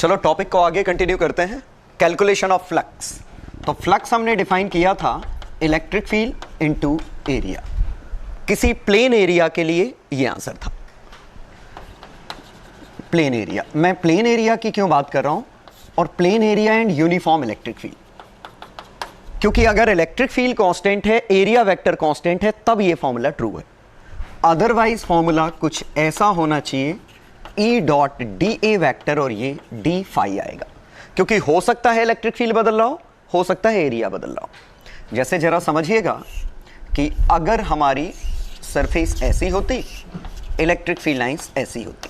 चलो टॉपिक को आगे कंटिन्यू करते हैं। Calculation of flux. तो फ्लक्स हमने डिफाइन किया था इलेक्ट्रिक फील्ड इनटू एरिया। किसी प्लेन एरिया के लिए ये आंसर था। प्लेन एरिया, मैं प्लेन एरिया की क्यों बात कर रहा हूं और plain area and uniform electric field, क्योंकि अगर इलेक्ट्रिक फील्ड कांस्टेंट है, एरिया वेक्टर कांस्टेंट है, तब ये फॉर्मूला ट्रू है। अदरवाइज फॉर्मूला कुछ ऐसा होना चाहिए ई डॉट डी ए वैक्टर और ये डी फाई आएगा, क्योंकि हो सकता है इलेक्ट्रिक फील्ड बदल रहा हो सकता है एरिया बदल रहा हो। जैसे जरा समझिएगा कि अगर हमारी सरफेस ऐसी होती, इलेक्ट्रिक फील्ड लाइंस ऐसी होती,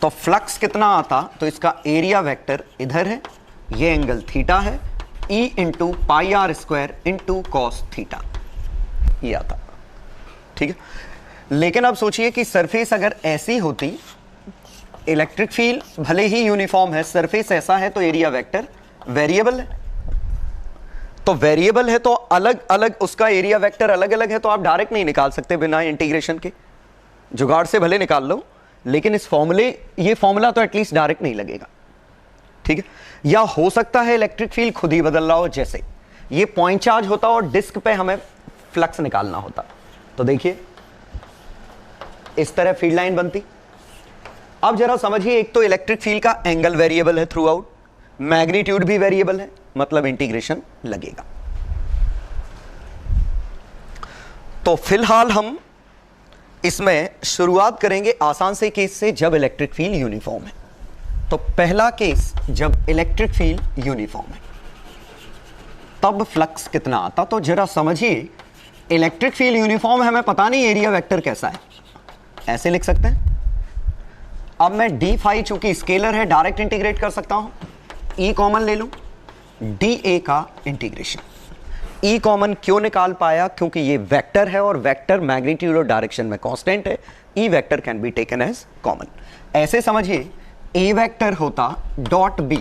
तो फ्लक्स कितना आता, तो इसका एरिया वेक्टर इधर है, ये एंगल थीटा है, E into pi are square into cos theta ये आता। ठीक है, लेकिन अब सोचिए कि सरफेस अगर ऐसी होती, इलेक्ट्रिक फील्ड भले ही यूनिफॉर्म है, सरफेस ऐसा है तो एरिया वेक्टर वेरिएबल है। तो वेरिएबल है तो अलग अलग उसका एरिया वेक्टर अलग अलग है, तो आप डायरेक्ट नहीं निकाल सकते बिना इंटीग्रेशन के। जुगाड़ से भले निकाल लो, लेकिन इस फॉर्मूले ये फॉर्मूला तो एटलीस्ट डायरेक्ट नहीं लगेगा। ठीक है, या हो सकता है इलेक्ट्रिक फील्ड खुद ही बदल रहा हो, जैसे ये पॉइंट चार्ज होता और डिस्क पे हमें फ्लक्स निकालना होता, तो देखिए इस तरह फील्ड लाइन बनती। अब जरा समझिए, एक तो इलेक्ट्रिक फील्ड का एंगल वेरिएबल है थ्रू आउट, मैग्नीट्यूड भी वेरिएबल है, मतलब इंटीग्रेशन लगेगा। तो फिलहाल हम इसमें शुरुआत करेंगे आसान से केस से, जब इलेक्ट्रिक फील्ड यूनिफॉर्म है। तो पहला केस, जब इलेक्ट्रिक फील्ड यूनिफॉर्म है तब फ्लक्स कितना आता। तो जरा समझिए, इलेक्ट्रिक फील्ड यूनिफॉर्म है, हमें पता नहीं एरिया वेक्टर कैसा है, ऐसे लिख सकते हैं। अब मैं डी फाई चूंकि स्केलर है डायरेक्ट इंटीग्रेट कर सकता हूं, ई कॉमन ले लूं, डी ए का इंटीग्रेशन। ई कॉमन क्यों निकाल पाया, क्योंकि ये वेक्टर है और वेक्टर मैग्नीट्यूड और डायरेक्शन में कांस्टेंट है, E vector can be taken as common. ऐसे समझिए, ए वेक्टर होता dot B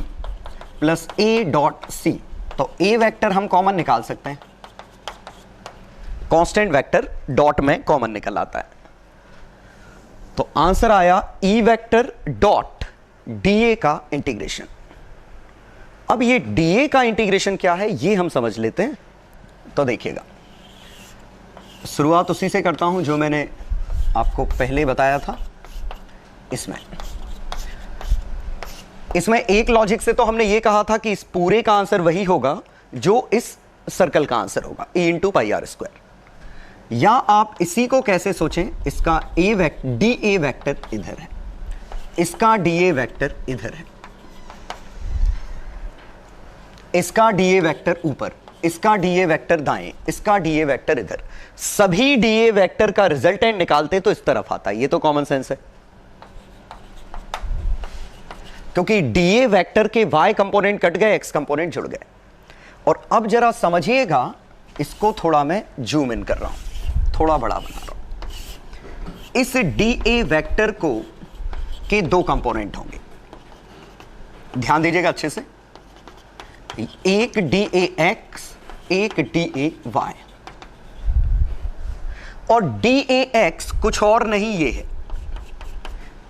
plus A dot C, तो ए वेक्टर हम कॉमन निकाल सकते हैं, कांस्टेंट वेक्टर डॉट में कॉमन निकल आता है। तो आंसर आया ई वेक्टर डॉट डीए का इंटीग्रेशन। अब ये डीए का इंटीग्रेशन क्या है ये हम समझ लेते हैं। तो देखिएगा, शुरुआत उसी से करता हूं जो मैंने आपको पहले बताया था। इसमें एक लॉजिक से तो हमने ये कहा था कि इस पूरे का आंसर वही होगा जो इस सर्कल का आंसर होगा, ए इंटू पाई आर स्क्वायर। या आप इसी को कैसे सोचें, इसका ए वेक्टर डी ए वेक्टर इधर है, इसका डी ए वेक्टर इधर है, इसका डी ए वेक्टर ऊपर, इसका डी ए वेक्टर दाएं, इसका डी ए वेक्टर इधर। सभी डी ए वेक्टर का रिजल्टेंट निकालते तो इस तरफ आता। ये तो कॉमन सेंस है, क्योंकि डी ए वेक्टर के वाई कंपोनेंट कट गए, एक्स कंपोनेंट जुड़ गए। और अब जरा समझिएगा, इसको थोड़ा मैं जूम इन कर रहा हूं, थोड़ा बड़ा बना रहा हूं। इस डी ए वेक्टर को के दो कंपोनेंट होंगे, ध्यान दीजिएगा अच्छे से, एक डी ए एक्स, एक डी ए वाई। और डी ए एक्स कुछ और नहीं, ये है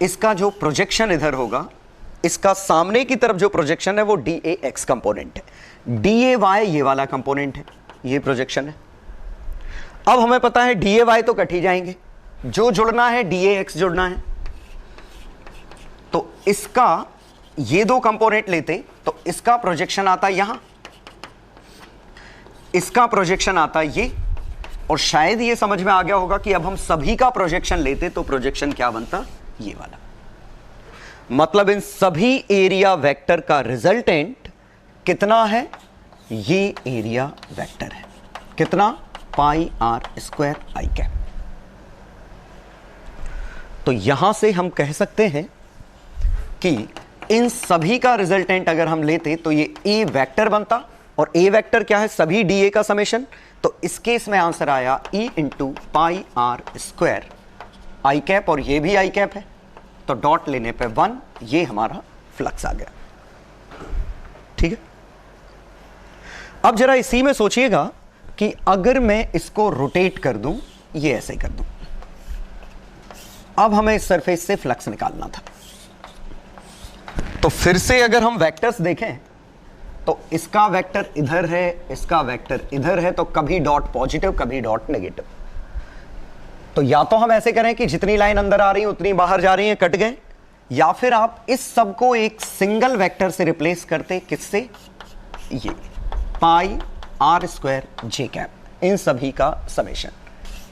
इसका जो प्रोजेक्शन इधर होगा, इसका सामने की तरफ जो प्रोजेक्शन है वो डी ए एक्स कंपोनेंट है। डी ए वाई ये वाला कंपोनेंट है, ये प्रोजेक्शन है। अब हमें पता है डी ए वाई तो कट ही जाएंगे, जो जुड़ना है डी ए एक्स जुड़ना है। तो इसका ये दो कंपोनेंट लेते तो इसका प्रोजेक्शन आता यहां, इसका प्रोजेक्शन आता ये, और शायद ये समझ में आ गया होगा कि अब हम सभी का प्रोजेक्शन लेते तो प्रोजेक्शन क्या बनता, ये वाला। मतलब इन सभी एरिया वेक्टर का रिजल्टेंट कितना है, ये एरिया वेक्टर है, कितना, पाई आर स्क्वायर आई कैप। तो यहां से हम कह सकते हैं कि इन सभी का रिजल्टेंट अगर हम लेते तो ये ए वेक्टर बनता, और ए वेक्टर क्या है, सभी डी ए का समेशन। तो इस केस में आंसर आया E into pi are square I cap, और ये भी आई कैप है, तो डॉट लेने पे 1, ये हमारा फ्लक्स आ गया। ठीक है, अब जरा इसी में सोचिएगा कि अगर मैं इसको रोटेट कर दूं, ये ऐसे कर दूं, अब हमें इस सरफेस से फ्लक्स निकालना था। तो फिर से अगर हम वेक्टर्स देखें तो इसका वेक्टर इधर है, इसका वेक्टर इधर है, तो कभी डॉट पॉजिटिव कभी डॉट नेगेटिव। तो या तो हम ऐसे करें कि जितनी लाइन अंदर आ रही है उतनी बाहर जा रही है, कट गए, या फिर आप इस सब को एक सिंगल वेक्टर से रिप्लेस करते, किससे? ये पाई आर स्क्वायर जे कैप, इन सभी का समेशन।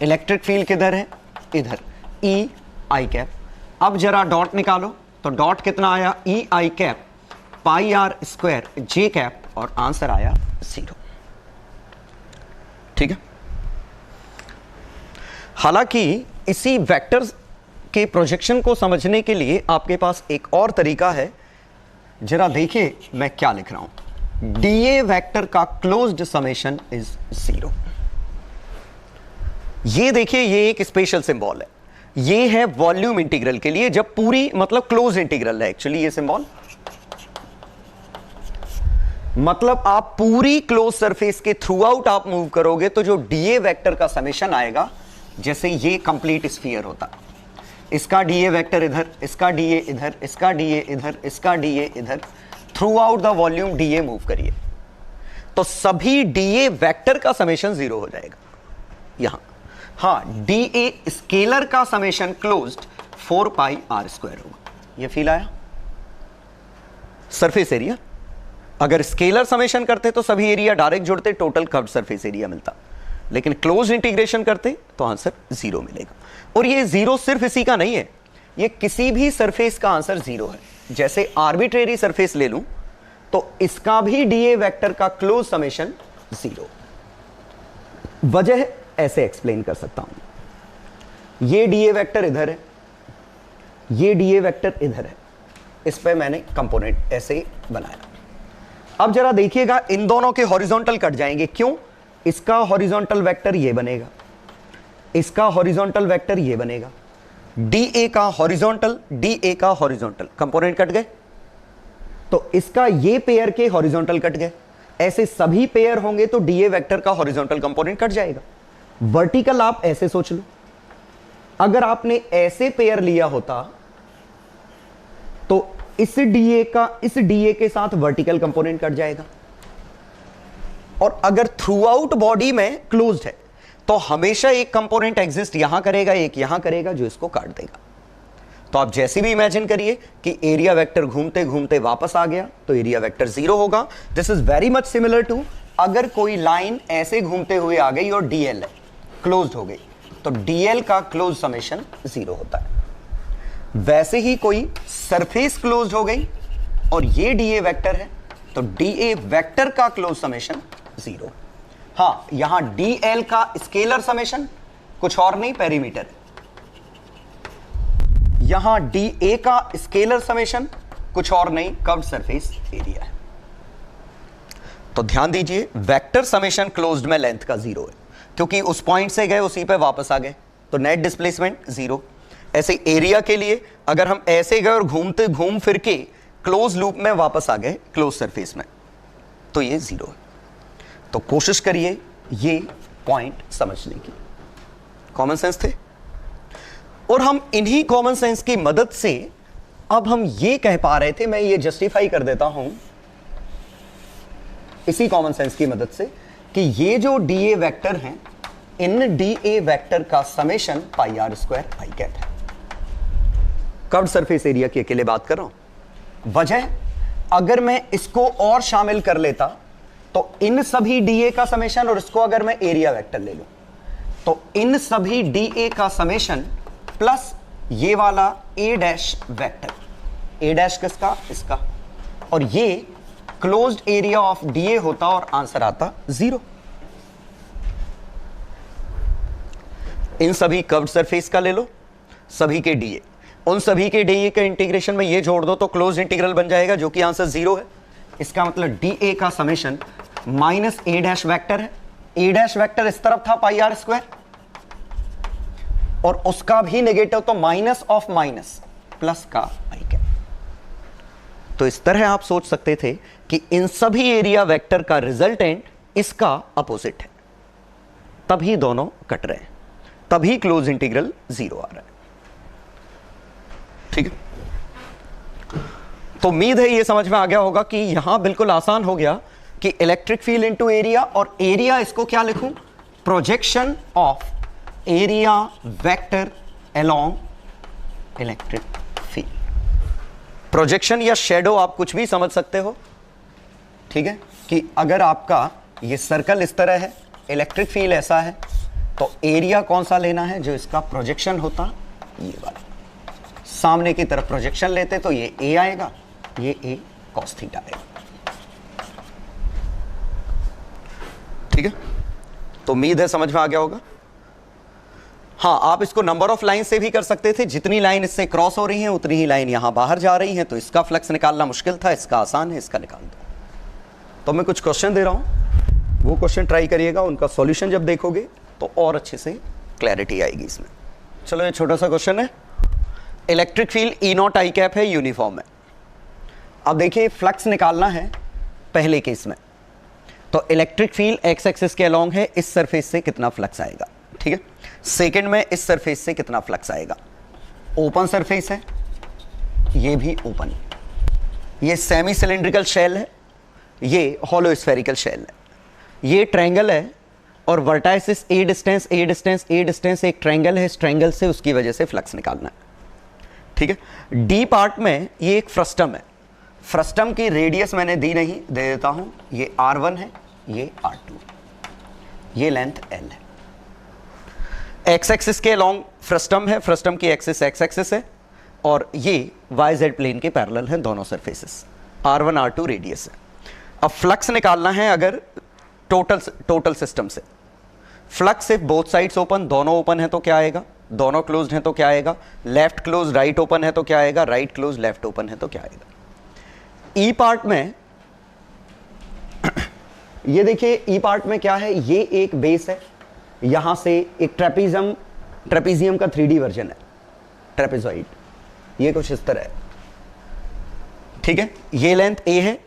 इलेक्ट्रिक फील्ड किधर है? इधर, ई आई कैप। अब जरा डॉट निकालो, तो डॉट कितना आया? E I cap pi are square J cap, और आंसर आया 0। ठीक है। हालांकि इसी वेक्टर्स के प्रोजेक्शन को समझने के लिए आपके पास एक और तरीका है। जरा देखिए मैं क्या लिख रहा हूं। डीए वेक्टर का क्लोज्ड समेशन इज 0। ये देखिए, ये एक स्पेशल सिंबल है। ये है वॉल्यूम इंटीग्रल के लिए, जब पूरी मतलब क्लोज इंटीग्रल है एक्चुअली ये सिंबल। मतलब आप पूरी क्लोज सरफेस के थ्रू आउट आप मूव करोगे तो जो डीए वेक्टर का समेशन आएगा, जैसे ये कंप्लीट स्फीयर होता, इसका डीए वेक्टर इधर, इसका डीए इधर, इसका डीए इधर, इसका डीए इधर, through out the volume DA move करिए तो सभी डीए वेक्टर का समेशन 0 हो जाएगा यहां। हां, डीए स्केलर का summation closed 4 pi are square होगा। ये फील आया? सरफेस एरिया अगर स्केलर समेशन करते तो सभी एरिया डायरेक्ट जुड़ते, टोटल कर्व्ड सरफेस एरिया मिलता, लेकिन क्लोज इंटीग्रेशन करते तो आंसर 0 मिलेगा। और ये 0 सिर्फ इसी का नहीं है, ये किसी भी सरफेस का आंसर 0 है। जैसे आर्बिट्रेरी सरफेस ले लूं तो इसका भी डीए वेक्टर का क्लोज समेशन 0। वजह ऐसे एक्सप्लेन कर सकता हूं। ये डीए वेक्टर इधर है, ये डीए वेक्टर इधर है, इस पे मैंने कंपोनेंट ऐसे बनाया। अब जरा देखिएगा, इन दोनों के हॉरिजॉन्टल कट जाएंगे। क्यों? इसका हॉरिजॉन्टल वेक्टर ये बनेगा, इसका हॉरिजॉन्टल वेक्टर ये बनेगा, डीए का हॉरिजॉन्टल, डीए का हॉरिजॉन्टल, कंपोनेंट कट गए। तो इसका ये पेयर के हॉरिजॉन्टल कट गए। ऐसे सभी पेयर होंगे तो डीए वेक्टर का हॉरिजॉन्टल कंपोनेंट कट जाएगा। वर्टिकल आप ऐसे सोच लो, अगर आपने ऐसे पेयर लिया होता तो इस डीए के साथ वर्टिकल कंपोनेंट कट जाएगा। और अगर थ्रू आउट बॉडी में क्लोज्ड है तो हमेशा एक कंपोनेंट एग्जिस्ट यहां करेगा, एक यहां करेगा, जो इसको काट देगा। तो आप जैसे भी इमेजिन करिए कि एरिया वेक्टर घूमते घूमते वापस आ गया तो एरिया वेक्टर 0 होगा। This is very much similar to अगर कोई लाइन ऐसे घूमते हुए आ गई और डीएल है, क्लोज्ड हो गई, तो डीएल का क्लोज समेशन 0 होता है। वैसे ही कोई सरफेस क्लोज्ड हो गई और ये डीए वेक्टर है तो डीए वेक्टर का क्लोज समेशन 0। हां, यहां डीएल का स्केलर समेशन कुछ और नहीं, पेरीमीटर। यहां डीए का स्केलर समेशन कुछ और नहीं, कर्व्ड सरफेस एरिया है। तो ध्यान दीजिए, वेक्टर समेशन क्लोज्ड में लेंथ का 0 है, क्योंकि उस पॉइंट से गए उसी पे वापस आ गए, तो नेट डिस्प्लेसमेंट 0। ऐसे एरिया के लिए अगर हम ऐसे गए और घूम फिर के क्लोज लूप में वापस आ गए क्लोज सरफेस में, तो ये 0 है। तो कोशिश करिए ये पॉइंट समझने की। कॉमन सेंस थे, और हम इन्हीं कॉमन सेंस की मदद से अब हम ये कह पा रहे थे, मैं ये जस्टिफाई कर देता हूं इसी कॉमन सेंस की मदद से, कि ये जो डीए वेक्टर हैं, इन डीए वेक्टर का summation pi are square I cap है। कर्व्ड सरफेस एरिया की अकेले बात कर रहा हूं। वजह, अगर मैं इसको और शामिल कर लेता तो इन सभी डीए का समेशन, और इसको अगर मैं एरिया वेक्टर ले लूं तो इन सभी डीए का समेशन प्लस ये वाला ए डैश वेक्टर, ए डैश किसका? इसका, और ये क्लोज्ड एरिया ऑफ डीए होता और आंसर आता 0। इन सभी कर्व्ड सरफेस का ले लो, सभी के डीए, उन सभी के डीए के इंटीग्रेशन में ये जोड़ दो तो क्लोज इंटीग्रल बन जाएगा, जो कि आंसर 0 है। इसका मतलब डीए का समेशन माइनस ए डैश वेक्टर है। ए डैश वेक्टर इस तरफ था पाई आर स्क्वायर, और उसका भी नेगेटिव, तो माइनस ऑफ माइनस प्लस का आई कैप। तो इस तरह आप सोच सकते थे कि इन सभी एरिया वेक्टर का रिजल्टेंट इसका अपोजिट है, तभी दोनों कट रहे हैं, तभी क्लोज इंटीग्रल 0 आ रहा है। ठीक है। तो उम्मीद है ये समझ में आ गया होगा कि यहां बिल्कुल आसान हो गया कि इलेक्ट्रिक फील्ड इनटू एरिया, और एरिया इसको क्या लिखूं, projection of area vector along electric field. Projection या शेडो आप कुछ भी समझ सकते हो, ठीक है, कि अगर आपका ये सर्कल इस तरह है, इलेक्ट्रिक फील्ड ऐसा है, तो एरिया कौन सा लेना है, जो इसका प्रोजेक्शन होता ये वाला। सामने की तरफ प्रोजेक्शन लेते तो ये ए आएगा, ये ए कॉस थीटा आएगा, ठीक है। तो उम्मीद है समझ में आ गया होगा। हाँ, आप इसको नंबर ऑफ लाइन से भी कर सकते थे, जितनी लाइन इससे क्रॉस हो रही है उतनी ही लाइन यहां बाहर जा रही है, तो इसका फ्लक्स निकालना मुश्किल था, इसका आसान है, इसका निकाल दो। तो मैं कुछ क्वेश्चन दे रहा हूं, वो क्वेश्चन ट्राई करिएगा, उनका सॉल्यूशन जब देखोगे तो और अच्छे से क्लैरिटी आएगी इसमें। चलो, ये छोटा सा क्वेश्चन है, electric field E not I cap है, यूनिफॉर्म है। अब देखिए फ्लक्स निकालना है पहले केस में, तो इलेक्ट्रिक फील्ड एक्स एक्सिस के अलोंग है, इस सरफेस से कितना फ्लक्स आएगा, ठीक है। सेकंड में इस सरफेस से कितना फ्लक्स आएगा, ओपन सरफेस है, ये भी ओपन, ये सेमी सिलिंड्रिकल शेल है, ये हॉलो स्फेरिकल शेल है, ये ट्रायंगल है, और वर्टाइसिस ए डिस्टेंस ए डिस्टेंस ए डिस्टेंस एक ट्रायंगल है, इस ट्रायंगल से उसकी वजह से फ्लक्स निकालना है, ठीक है। डी पार्ट में ये एक फ्रस्टम है, फ्रस्टम की रेडियस मैंने दी नहीं, दे देता हूं, ये R1 है, ये R2, ये लेंथ L है। एक्स एक्सिस के अलोंग फ्रस्टम है, फ्रस्टम की एक्सिस एक्स एक्सिस है, और ये YZ प्लेन के पैरेलल हैं दोनों सरफेसेस, R1 R2 रेडियस है। अब फ्लक्स निकालना है अगर टोटल सिस्टम से, flux if both sides open, दोनों ओपन है तो क्या आएगा, दोनों क्लोज्ड है तो क्या आएगा, लेफ्ट क्लोज राइट ओपन है तो क्या आएगा, राइट क्लोज लेफ्ट ओपन है तो क्या आएगा। ई पार्ट में ये देखिए, ई पार्ट में क्या है, ये एक बेस है, यहां से एक ट्रेपीजियम का 3D वर्जन है, ट्रेपेजॉइड, ये कुछ इस तरह है, ठीक है। ये लेंथ ए है,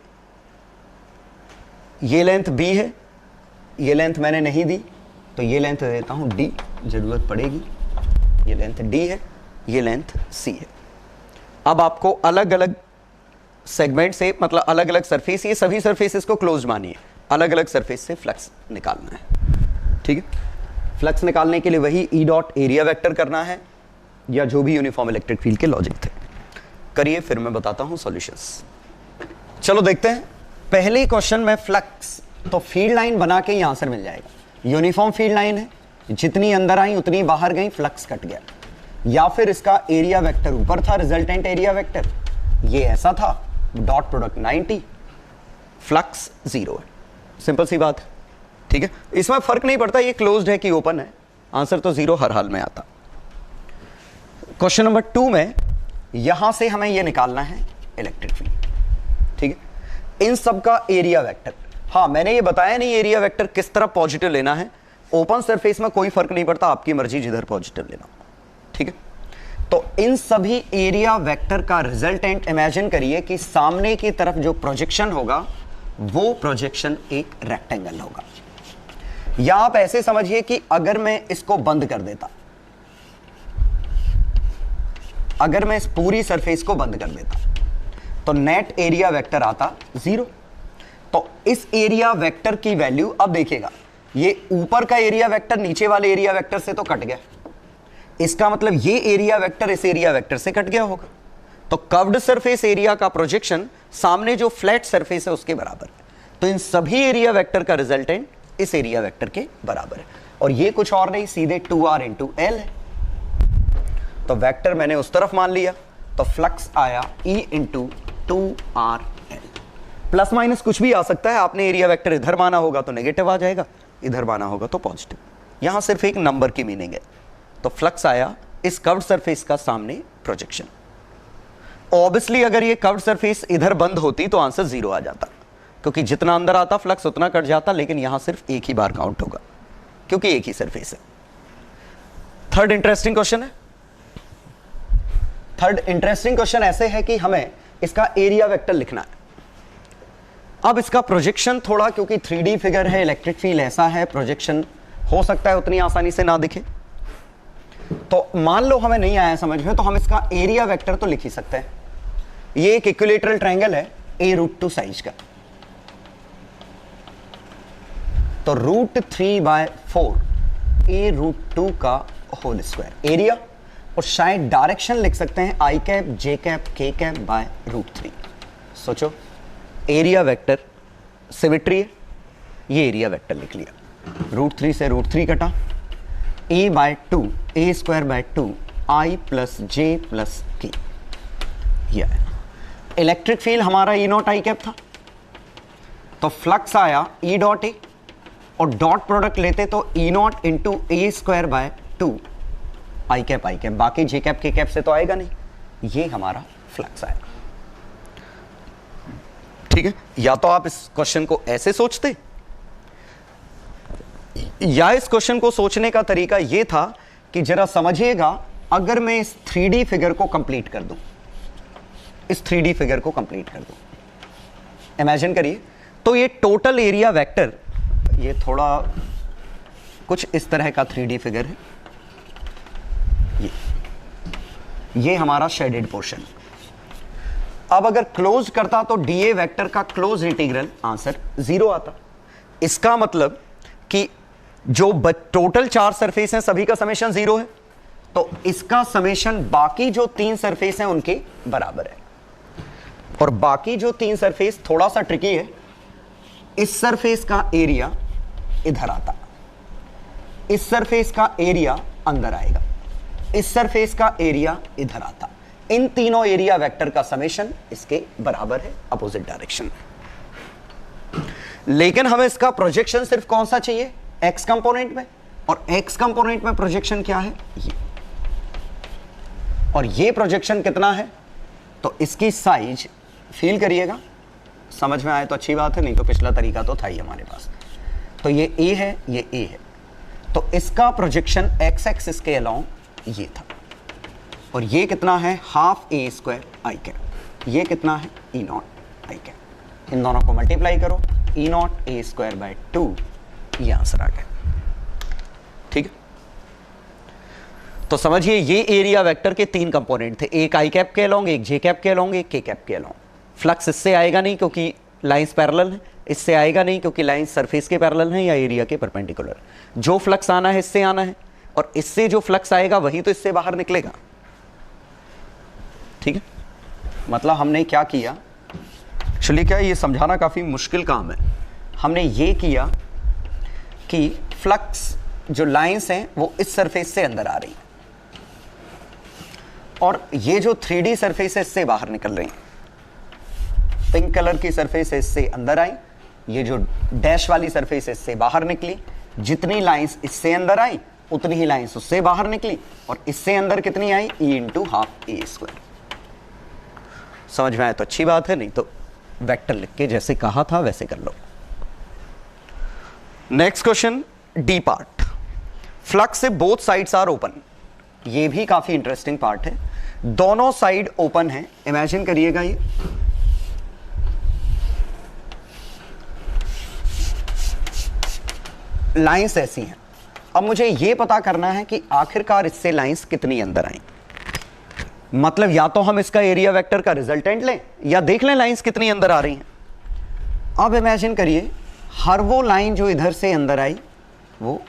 ये लेंथ बी है, ये लेंथ मैंने नहीं दी तो ये लेंथ दे देता हूं डी, जरूरत पड़ेगी, ये लेंथ डी है, ये लेंथ सी है। अब आपको अलग अलग सेगमेंट से, मतलब अलग अलग सरफेस, ये सभी सरफेसेस को क्लोज मानिए, अलग अलग सरफेस से फ्लक्स निकालना है, ठीक है। फ्लक्स निकालने के लिए वही ई डॉट एरिया वेक्टर करना है, या जो भी यूनिफॉर्म इलेक्ट्रिक फील्ड के लॉजिक थे, करिए, फिर मैं बताता हूं सॉल्यूशंस। चलो देखते हैं, पहले क्वेश्चन में फ्लक्स, तो फील्ड लाइन बना के ही आंसर मिल जाएगा, यूनिफॉर्म फील्ड लाइन है, जितनी अंदर आई उतनी बाहर गई, फ्लक्स कट गया, या फिर इसका एरिया वेक्टर ऊपर था, रिजल्टेंट एरिया वेक्टर ये ऐसा था, डॉट प्रोडक्ट 90, फ्लक्स 0 है, सिंपल सी बात है, ठीक है। इसमें फर्क नहीं पड़ता ये क्लोज्ड है कि ओपन है, आंसर तो 0 हर हाल में आता। क्वेश्चन नंबर 2 में यहां से हमें ये निकालना है इलेक्ट्रिक फील्ड, ठीक है, इन सब का एरिया वेक्टर। हाँ, मैंने ये बताया नहीं एरिया वेक्टर किस तरह पॉजिटिव लेना है, ओपन सरफेस में कोई फर्क नहीं पड़ता, आपकी मर्जी जिधर पॉजिटिव लेना, ठीक है। तो इन सभी एरिया वेक्टर का रिजल्टेंट इमेजिन करिए कि सामने की तरफ जो प्रोजेक्शन होगा वो प्रोजेक्शन एक रेक्टेंगल होगा, या आप ऐसे समझिए कि अगर मैं इसको बंद कर देता, अगर मैं इस पूरी सरफेस को बंद कर देता तो नेट एरिया वेक्टर आता 0। तो इस एरिया वेक्टर की वैल्यू, अब देखिएगा, ये ऊपर का एरिया वेक्टर नीचे वाले एरिया वेक्टर से तो कट गया, इसका मतलब ये एरिया वेक्टर इस एरिया वेक्टर से कट गया होगा, तो कर्व्ड सरफेस एरिया का प्रोजेक्शन सामने जो फ्लैट सरफेस है उसके बराबर है, तो इन सभी एरिया वेक्टर का रिजल्टेंट इस एरिया वेक्टर के बराबर है, और ये कुछ और नहीं, सीधे 2r × L है, तो वेक्टर मैंने उस तरफ मान लिया, तो फ्लक्स आया E × 2rL। प्लस माइनस कुछ भी आ सकता है, आपने एरिया वेक्टर इधर माना होगा तो नेगेटिव आ जाएगा, इधर माना होगा तो पॉजिटिव, यहां सिर्फ एक नंबर की मीनिंग है। तो फ्लक्स आया इस कर्व्ड सरफेस का सामने प्रोजेक्शन। ऑब्वियसली अगर ये कर्व्ड सरफेस इधर बंद होती तो आंसर 0 आ जाता, क्योंकि जितना अंदर आता फ्लक्स उतना कट जाता, लेकिन यहां सिर्फ एक ही बार काउंट होगा क्योंकि एक ही सरफेस है। थर्ड इंटरेस्टिंग क्वेश्चन है, थर्ड इंटरेस्टिंग क्वेश्चन ऐसे है कि हमें इसका एरिया वेक्टर लिखना है। अब इसका प्रोजेक्शन थोड़ा, क्योंकि 3D फिगर है, इलेक्ट्रिक फील्ड ऐसा है, प्रोजेक्शन हो सकता है उतनी आसानी से ना दिखे, तो मान लो हमें नहीं आया समझ में, तो हम इसका एरिया वेक्टर तो लिख ही सकते हैं। ये एक इक्विलेटरल ट्रायंगल है a√2 साइज का, तो √3/4 a√2 का होल स्क्वायर एरिया, और शायद डायरेक्शन लिख सकते हैं i cap j cap k cap by √3। सोचो, एरिया वेक्टर सिमेट्री है, ये एरिया वेक्टर लिख लिया, √3 से √3 कटा, a/2 a²/2 i plus j plus k। यह इलेक्ट्रिक फील्ड हमारा E0 i कैप था, तो फ्लक्स आया E डॉट ए, और डॉट प्रोडक्ट लेते तो E0 into a²/2 i cap, बाकी j कैप k कैप से तो आएगा नहीं। ये हमारा फ्लक्स आया। ठीक है, या तो आप इस क्वेश्चन को ऐसे सोचते, या इस क्वेश्चन को सोचने का तरीका यह था कि जरा समझिएगा, अगर मैं इस 3D फिगर को कंप्लीट कर दूं, इस 3D फिगर को कंप्लीट कर दूं, इमेजिन करिए, तो ये टोटल एरिया वेक्टर, ये थोड़ा कुछ इस तरह का 3D फिगर है, ये हमारा शेडेड पोर्शन। अब अगर क्लोज करता तो डीए वेक्टर का क्लोज इंटीग्रल आंसर 0 आता। इसका मतलब कि जो टोटल 4 सरफेस हैं सभी का समेशन 0 है, तो इसका समेशन बाकी जो 3 सरफेस हैं उनके बराबर है। और बाकी जो 3 सरफेस थोड़ा सा ट्रिकी है, इस सरफेस का एरिया इधर आता, इस सरफेस का एरिया अंदर आएगा, इस सरफेस का एरिया इधर आता। इन तीनों एरिया वेक्टर का समेशन इसके बराबर है अपोजिट डायरेक्शन में। लेकिन हमें इसका प्रोजेक्शन सिर्फ कौन सा चाहिए? एक्स कंपोनेंट में, और एक्स कंपोनेंट में प्रोजेक्शन क्या है? ये। और ये प्रोजेक्शन कितना है? तो इसकी साइज फील करिएगा, समझ में आए तो अच्छी बात है, नहीं तो पिछला तरीका तो था ही हमारे पास। तो ये ए है, ये ए है, तो इसका प्रोजेक्शन एक्स एक्सिस के अलोंग ये था, और ये कितना है? Half a² i cap. ये कितना है? E0 i cap. इन दोनों को मल्टीप्लाई करो, E0 a²/2, ये आंसर आ गया। ठीक है, तो समझिए ये एरिया वेक्टर के 3 कंपोनेंट थे, एक i कैप के अलोंग, एक j कैप के अलोंग, एक k कैप के अलोंग। फ्लक्स इससे आएगा नहीं क्योंकि लाइंस पैरेलल है, इससे आएगा नहीं क्योंकि लाइंस सरफेस के पैरेलल हैं या एरिया के परपेंडिकुलर। जो फ्लक्स आना है इससे आना है, और इससे जो फ्लक्स आएगा वही तो इससे बाहर निकलेगा। ठीक है, मतलब हमने क्या किया, एक्चुअली क्या ये समझाना काफ़ी मुश्किल काम है। हमने ये किया कि फ्लक्स जो लाइंस हैं वो इस सरफेस से अंदर आ रही हैं, और ये जो 3D सरफेस है इससे बाहर निकल रही हैं। पिंक कलर की सरफेस है इससे अंदर आई, ये जो डैश वाली सरफेस है इससे बाहर निकली। जितनी लाइंस इससे अंदर आई उतनी ही लाइंस उससे बाहर निकली, और इससे अंदर कितनी आई? E into half a²। समझ में आए तो अच्छी बात है, नहीं तो वेक्टर लिख के जैसे कहा था वैसे कर लो। Next question, D part. Flux से बोथ साइड्स आर ओपन। ये भी काफी इंटरेस्टिंग पार्ट है, दोनों साइड ओपन है। इमेजिन करिएगा, ये लाइंस ऐसी हैं। अब मुझे ये पता करना है कि आखिरकार इससे लाइंस कितनी अंदर आई। मतलब या तो हम इसका एरिया वेक्टर का रिजल्टेंट लें या देख लें लाइंस कितनी अंदर आ रही हैं। अब इमेजिन करिए, हर वो लाइन जो इधर से अंदर आई वो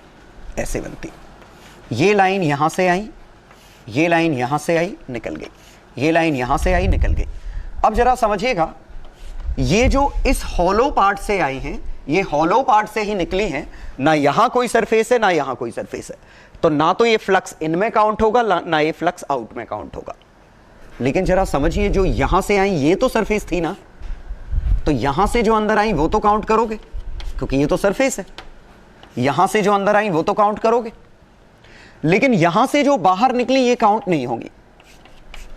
ऐसे बनती। ये लाइन यहां से आई, ये लाइन यहां से आई, निकल गई, ये लाइन यहां से आई, निकल गई। अब जरा समझिएगा, ये जो इस हॉलो पार्ट से आई हैं, ये हॉलो पार्ट से ही निकली हैं। ना यहां कोई सरफेस है ना यहां कोई सरफेस है, तो ना तो ये फ्लक्स इनमें काउंट होगा ना ये फ्लक्स आउट में काउंट होगा। लेकिन जरा समझिए, जो यहां से आई ये तो सरफेस थी ना, तो यहां से जो अंदर आई वो तो काउंट करोगे क्योंकि ये तो सरफेस है। यहां से जो अंदर आई वो तो काउंट करोगे, लेकिन यहां से जो बाहर निकली ये काउंट नहीं होगी।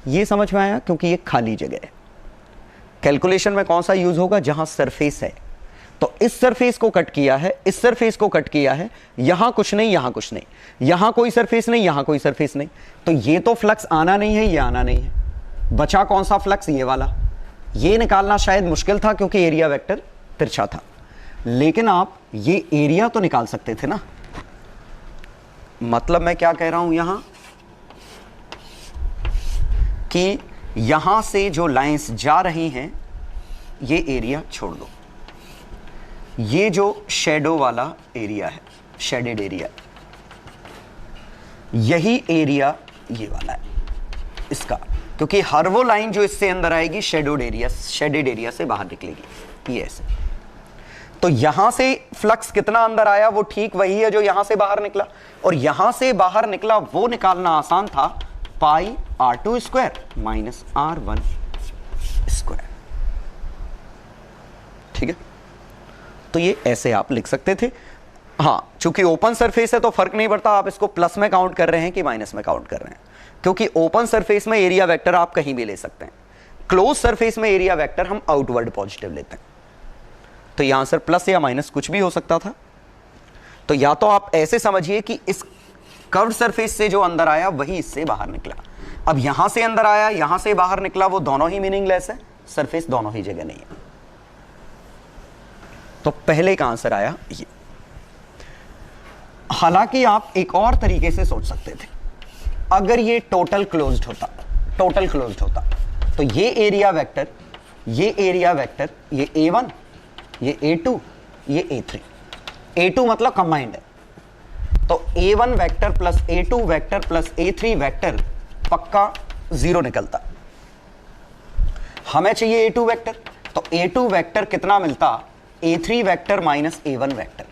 ये समझ में आया? क्योंकि ये खाली जगह है। कैलकुलेशन में कौन सा यूज होगा? जहां सरफेस है। तो इस सरफेस को कट किया है, इस सरफेस को कट किया है, यहां कुछ नहीं, यहां कुछ नहीं, यहां कोई सरफेस नहीं, यहां कोई सरफेस नहीं, तो ये तो फ्लक्स आना नहीं है, ये आना नहीं है। बचा कौन सा फ्लक्स? ये वाला। ये निकालना शायद मुश्किल था क्योंकि एरिया वेक्टर तिरछा था, लेकिन आप ये एरिया तो निकाल सकते थे ना। मतलब मैं क्या कह रहा हूं यहां कि यहां से जो लाइंस जा रही हैं ये एरिया छोड़ दो, ये जो शेडो वाला एरिया है, शेडेड एरिया, यही एरिया ये वाला है इसका, क्योंकि हर वो लाइन जो इससे अंदर आएगी शेडेड एरिया से बाहर निकलेगी, ये ऐसे। तो यहां से फ्लक्स कितना अंदर आया वो ठीक वही है जो यहां से बाहर निकला, और यहां से बाहर निकला वो निकालना आसान था, पाई r2 square minus r1 square. ठीक है, तो ये ऐसे आप लिख सकते थे। हाँ, चूंकि ओपन सरफेस है तो फर्क नहीं पड़ता आप इसको प्लस में काउंट कर रहे हैं कि माइनस में काउंट कर रहे हैं, क्योंकि ओपन सरफेस में एरिया वेक्टर आप कहीं भी ले सकते हैं, क्लोज सरफेस में एरिया वेक्टर हम आउटवर्ड पॉजिटिव लेते हैं। तो यहां सर प्लस या माइनस कुछ भी हो सकता था। तो या तो आप ऐसे समझिए कि इस कर्व्ड सरफेस से जो अंदर आया वही इससे बाहर निकला। अब यहां से अंदर आया, यहां से बाहर निकला, वो दोनों ही मीनिंगलेस है, सरफेस दोनों ही जगह नहीं है। तो पहले का आंसर आया ये। हालांकि आप एक और तरीके से सोच सकते थे, अगर ये टोटल क्लोज्ड होता तो ये एरिया वेक्टर, ये A1, ये A2, ये A3, A2 मतलब कंबाइंड है, तो A1 vector plus A2 vector plus A3 vector पक्का 0 निकलता। हमें चाहिए A2 वेक्टर, तो A2 वेक्टर कितना मिलता, A3 vector minus A1 vector,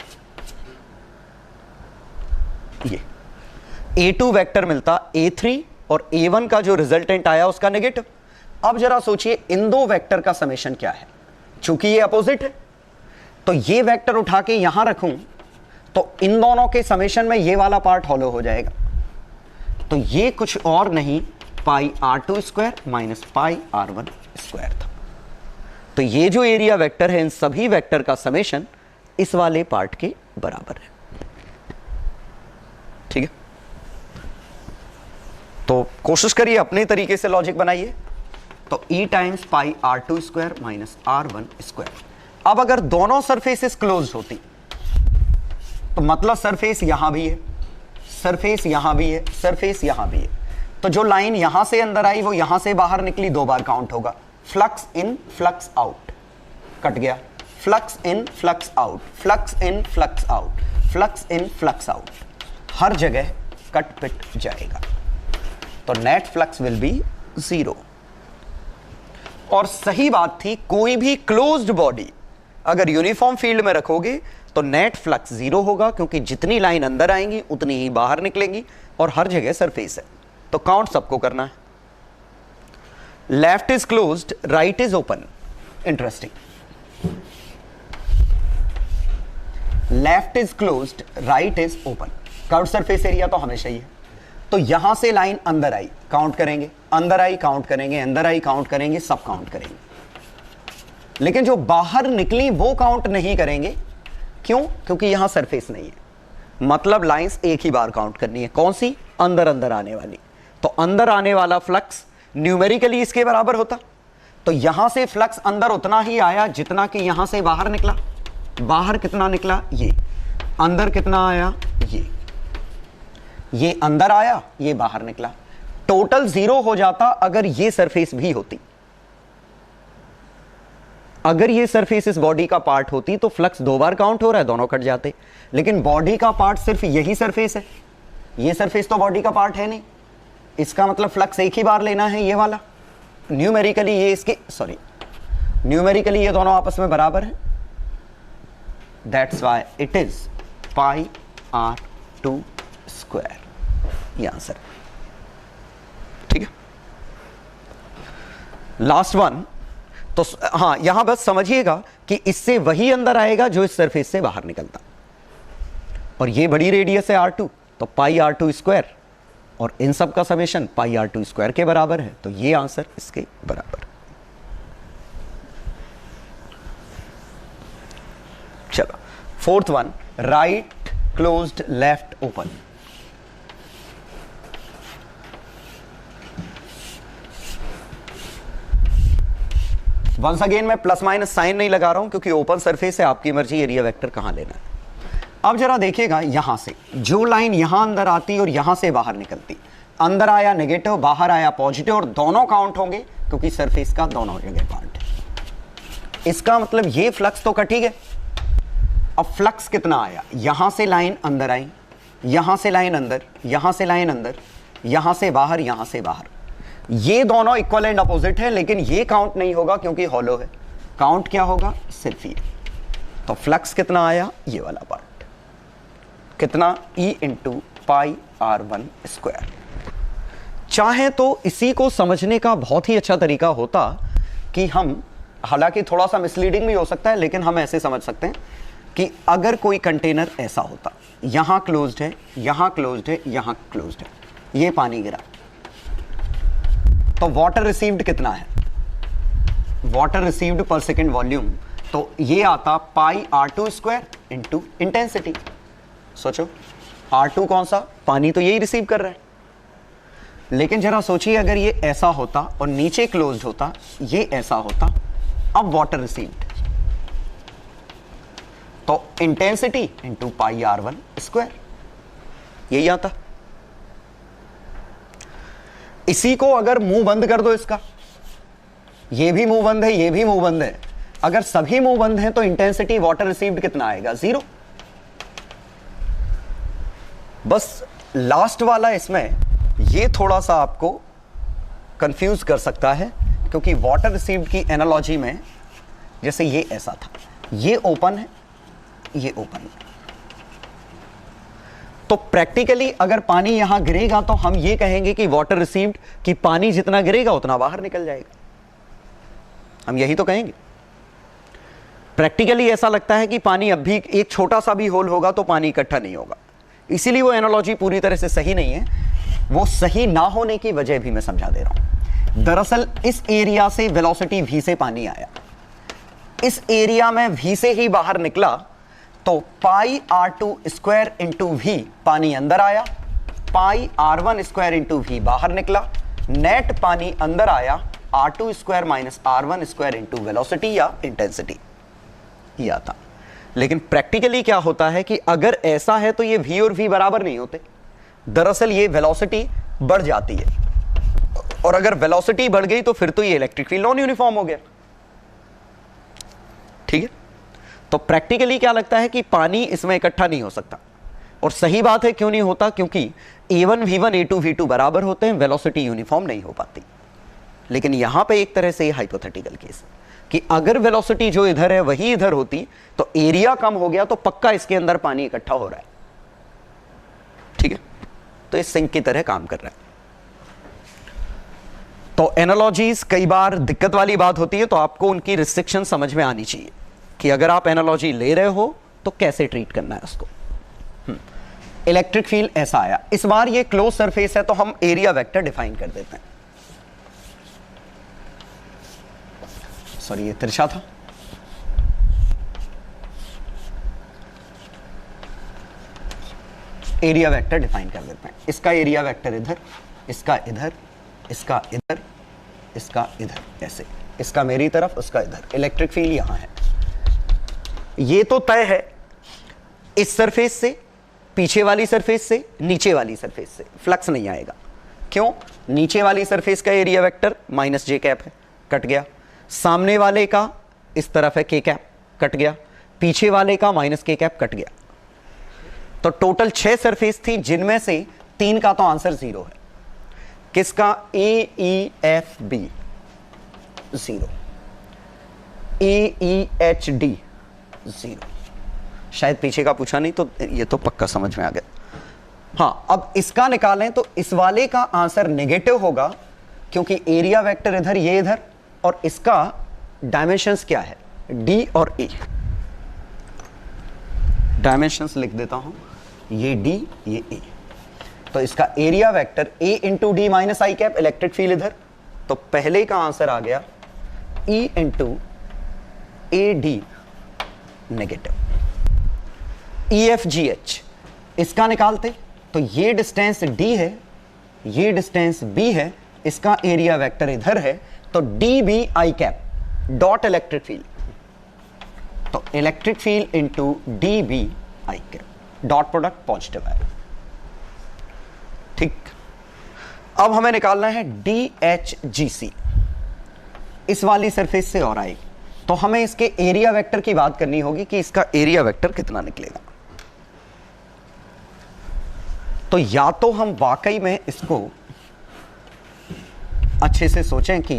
ये A2 वेक्टर मिलता A3 और A1 का जो रिजल्टेंट आया उसका नेगेटिव। अब जरा सोचिए इन दो वेक्टर का समेशन क्या है, चूंकि ये अपोजिट है तो ये वेक्टर उठा के यहां रखूं तो इन दोनों के समेशन में ये वाला पार्ट हॉलो हो जाएगा, तो ये कुछ और नहीं पाई r2 square minus pi r1 square था। तो ये जो एरिया वेक्टर है इन सभी वेक्टर का समेशन इस वाले पार्ट के बराबर है। ठीक है, तो कोशिश करिए अपने तरीके से लॉजिक बनाइए। तो E टाइम्स पाई r2 square minus r1 square. अब अगर दोनों सरफेसेस क्लोज होती तो मतलब सरफेस यहां भी है, सरफेस यहां भी है, सरफेस यहां भी है, तो जो लाइन यहां से अंदर आई वो यहां से बाहर निकली, 2 बार काउंट होगा। Flux in flux out, cut गया, flux in flux out, flux in flux out, flux in flux out, हर जगह कट पिट जाएगा, तो नेट फ्लक्स विल बी 0। और सही बात थी, कोई भी क्लोज्ड बॉडी अगर यूनिफॉर्म फील्ड में रखोगे तो नेट फ्लक्स 0 होगा, क्योंकि जितनी लाइन अंदर आएंगी उतनी ही बाहर निकलेंगी और हर जगह सरफेस है, तो काउंट सबको करना है। Left is closed, right is open. Interesting, left is closed, right is open. Curved surface area तो हमेशा ही है, तो यहां से लाइन अंदर आई, काउंट करेंगे, अंदर आई काउंट करेंगे, अंदर आई काउंट करेंगे, सब काउंट करेंगे, लेकिन जो बाहर निकली वो काउंट नहीं करेंगे। क्यों? क्योंकि यहां सरफेस नहीं है, मतलब लाइंस एक ही बार काउंट करनी है। कौन सी? अंदर अंदर आने वाली। तो अंदर आने वाला फ्लक्स न्यूमेरिकली इसके बराबर होता, तो यहां से फ्लक्स अंदर उतना ही आया जितना कि यहां से बाहर निकला। बाहर कितना निकला? ये। अंदर कितना आया? ये अंदर आया, ये बाहर निकला। टोटल 0 हो जाता अगर ये सरफेस भी होती। अगर ये सरफेस इस बॉडी का पार्ट होती तो फ्लक्स 2 बार काउंट हो रहा है, दोनों कट जाते। लेकिन बॉडी का पार्ट सिर्फ यही सरफेस है, ये सरफेस तो बॉडी का पार्ट है नहीं, इसका मतलब फ्लक्स एक ही बार लेना है, ये वाला। न्यूमेरिकली ये इसके न्यूमेरिकली ये दोनों आपस में बराबर है। That's why it is pi r2 square, ये आंसर। ठीक है, लास्ट वन। तो हाँ, यहां बस समझिएगा कि इससे वही अंदर आएगा जो इस सरफेस से बाहर निकलता, और ये बड़ी रेडियस है r2, तो पाई r2 स्क्वायर, और इन सब का समेशन पाई r2 स्क्वायर के बराबर है, तो ये आंसर इसके बराबर। चलो, fourth one, right closed left open. Once again मैं प्लस माइनस साइन नहीं लगा रहा हूं, क्योंकि ओपन सरफेस है, आपकी मर्जी एरिया वेक्टर कहां लेना है। अब जरा देखिएगा, यहां से जो लाइन यहां अंदर आती और यहां से बाहर निकलती, अंदर आया नेगेटिव, बाहर आया पॉजिटिव, और दोनों काउंट होंगे क्योंकि सरफेस का दोनों जगह पार्ट है। इसका मतलब ये फ्लक्स तो कटी गए। अब फ्लक्स कितना आया, यहां से लाइन अंदर आई, यहां से लाइन अंदर, यहां से लाइन अंदर, यहां से बाहर, यहां से बाहर। ये दोनों इक्वल एंड अपोजिट है, लेकिन ये काउंट नहीं होगा क्योंकि हॉलो है। काउंट क्या होगा, सिर्फ ये। तो फ्लक्स कितना आया, ये वाला पार्ट कितना, E into pi R1 square. चाहे तो इसी को समझने का बहुत ही अच्छा तरीका होता कि हम, हालांकि थोड़ा सा मिसलीडिंग भी हो सकता है, लेकिन हम ऐसे समझ सकते हैं कि अगर कोई कंटेनर ऐसा होता, यहां क्लोज्ड है, यहां क्लोज्ड है, यहां क्लोज्ड है, ये पानी गिरा, तो वाटर रिसीव्ड कितना है, वाटर रिसीव्ड पर सेकेंड वॉल्यूम, तो ये आता पाई R2 स्क्वायर इंटू इंटेंसिटी। सोचो R2 कौन सा, पानी तो यही रिसीव कर रहा है। लेकिन जरा सोचिए अगर ये ऐसा होता और नीचे क्लोज्ड होता, ये ऐसा होता, अब वाटर रिसीव्ड, तो intensity into pi R1 square, यही आता। इसी को अगर मुंह बंद कर दो इसका, ये भी मुंह बंद है, ये भी मुंह बंद है, अगर सभी मुंह बंद हैं तो इंटेंसिटी वाटर रिसीव्ड कितना आएगा, 0। बस लास्ट वाला इसमें ये थोड़ा सा आपको कंफ्यूज कर सकता है, क्योंकि वाटर रिसीव्ड की एनालॉजी में जैसे ये ऐसा था, ये ओपन है, ये ओपन है, तो प्रैक्टिकली अगर पानी यहां गिरेगा तो हम ये कहेंगे कि वाटर रिसीव्ड, कि पानी जितना गिरेगा उतना बाहर निकल जाएगा, हम यही तो कहेंगे। प्रैक्टिकली ऐसा लगता है कि पानी अब भी एक छोटा सा भी होल होगा तो पानी इकट्ठा नहीं होगा, इसीलिए वो एनालॉजी पूरी तरह से सही नहीं है। वो सही ना होने की वजह भी मैं समझा दे रहा हूं। दरअसल इस एरिया से वेलोसिटी v से पानी आया, इस एरिया में v से ही बाहर निकला, तो पाई R2 स्क्वायर इंटू v पानी अंदर आया, पाई R1 स्क्वायर इंटू v बाहर निकला, नेट पानी अंदर आया R2 square minus R1 square into velocity या इंटेंसिटी, ये आता। लेकिन प्रैक्टिकली क्या होता है कि अगर ऐसा है तो ये v और v बराबर नहीं होते। दरअसल ये वेलोसिटी बढ़ जाती है, और अगर वेलोसिटी बढ़ गई तो फिर तो ये इलेक्ट्रिक फील्ड नॉन यूनिफॉर्म हो गया। ठीक है, तो प्रैक्टिकली क्या लगता है कि पानी इसमें इकट्ठा नहीं हो सकता, और सही बात है, क्यों नहीं होता, क्योंकि A1 V1 A2 V2 बराबर होते हैं, वेलोसिटी यूनिफॉर्म नहीं हो पाती। लेकिन यहां पे एक तरह से हाइपोथेटिकल केस है कि अगर वेलोसिटी जो इधर है वही इधर होती तो एरिया कम हो गया, तो पक्का इसके अंदर पानी इकट्ठा हो रहा है। ठीक है, तो इस सिंक की तरह काम कर रहा है। तो एनालॉजीज कई बार दिक्कत वाली बात होती है, तो आपको उनकी रिस्ट्रिक्शन समझ में आनी चाहिए कि अगर आप एनालॉजी ले रहे हो तो कैसे ट्रीट करना है उसको। इलेक्ट्रिक फील्ड ऐसा आया, इस बार ये क्लोज सरफेस है तो हम एरिया वेक्टर डिफाइन कर देते हैं। सॉरी, ये तिरछा था। एरिया वेक्टर डिफाइन कर देते हैं। इसका एरिया वेक्टर इधर, इसका इधर, इसका इधर, इसका इधर, ऐसे, इसका मेरी तरफ, उसका इधर। इलेक्ट्रिक फील्ड यहां है। ये तो तय है, इस सरफेस से, पीछे वाली सरफेस से, नीचे वाली सरफेस से फ्लक्स नहीं आएगा। क्यों? नीचे वाली सरफेस का एरिया वेक्टर माइनस जे कैप है, कट गया। सामने वाले का इस तरफ है के कैप, कट गया। पीछे वाले का माइनस के कैप, कट गया। तो टोटल 6 सरफेस थी, जिनमें से 3 का तो आंसर 0 है। किसका? ए ई एफ बी 0, ए ई एच डी 0। शायद पीछे का पूछा नहीं, तो ये तो पक्का समझ में आ गया। हाँ, अब इसका निकालें तो इस वाले का आंसर नेगेटिव होगा, क्योंकि एरिया वेक्टर इधर, ये इधर, और इसका डायमेंशंस क्या है? डी और ए। डायमेंशंस लिख देता हूं, ये डी, ये ए। तो इसका area vector A into D minus I cap, electric field इधर, तो पहले का आंसर आ गया E into A D negative. E F G H इसका निकालते तो ये डिस्टेंस डी है, ये डिस्टेंस बी है, इसका एरिया वेक्टर इधर है, तो D B I cap dot electric field, तो electric field into D B I cap, dot product positive है। ठीक, अब हमें निकालना है DHGC, इस वाली सरफेस से और आएगी, तो हमें इसके एरिया वेक्टर की बात करनी होगी कि इसका एरिया वेक्टर कितना निकलेगा। तो या तो हम वाकई में इसको अच्छे से सोचें कि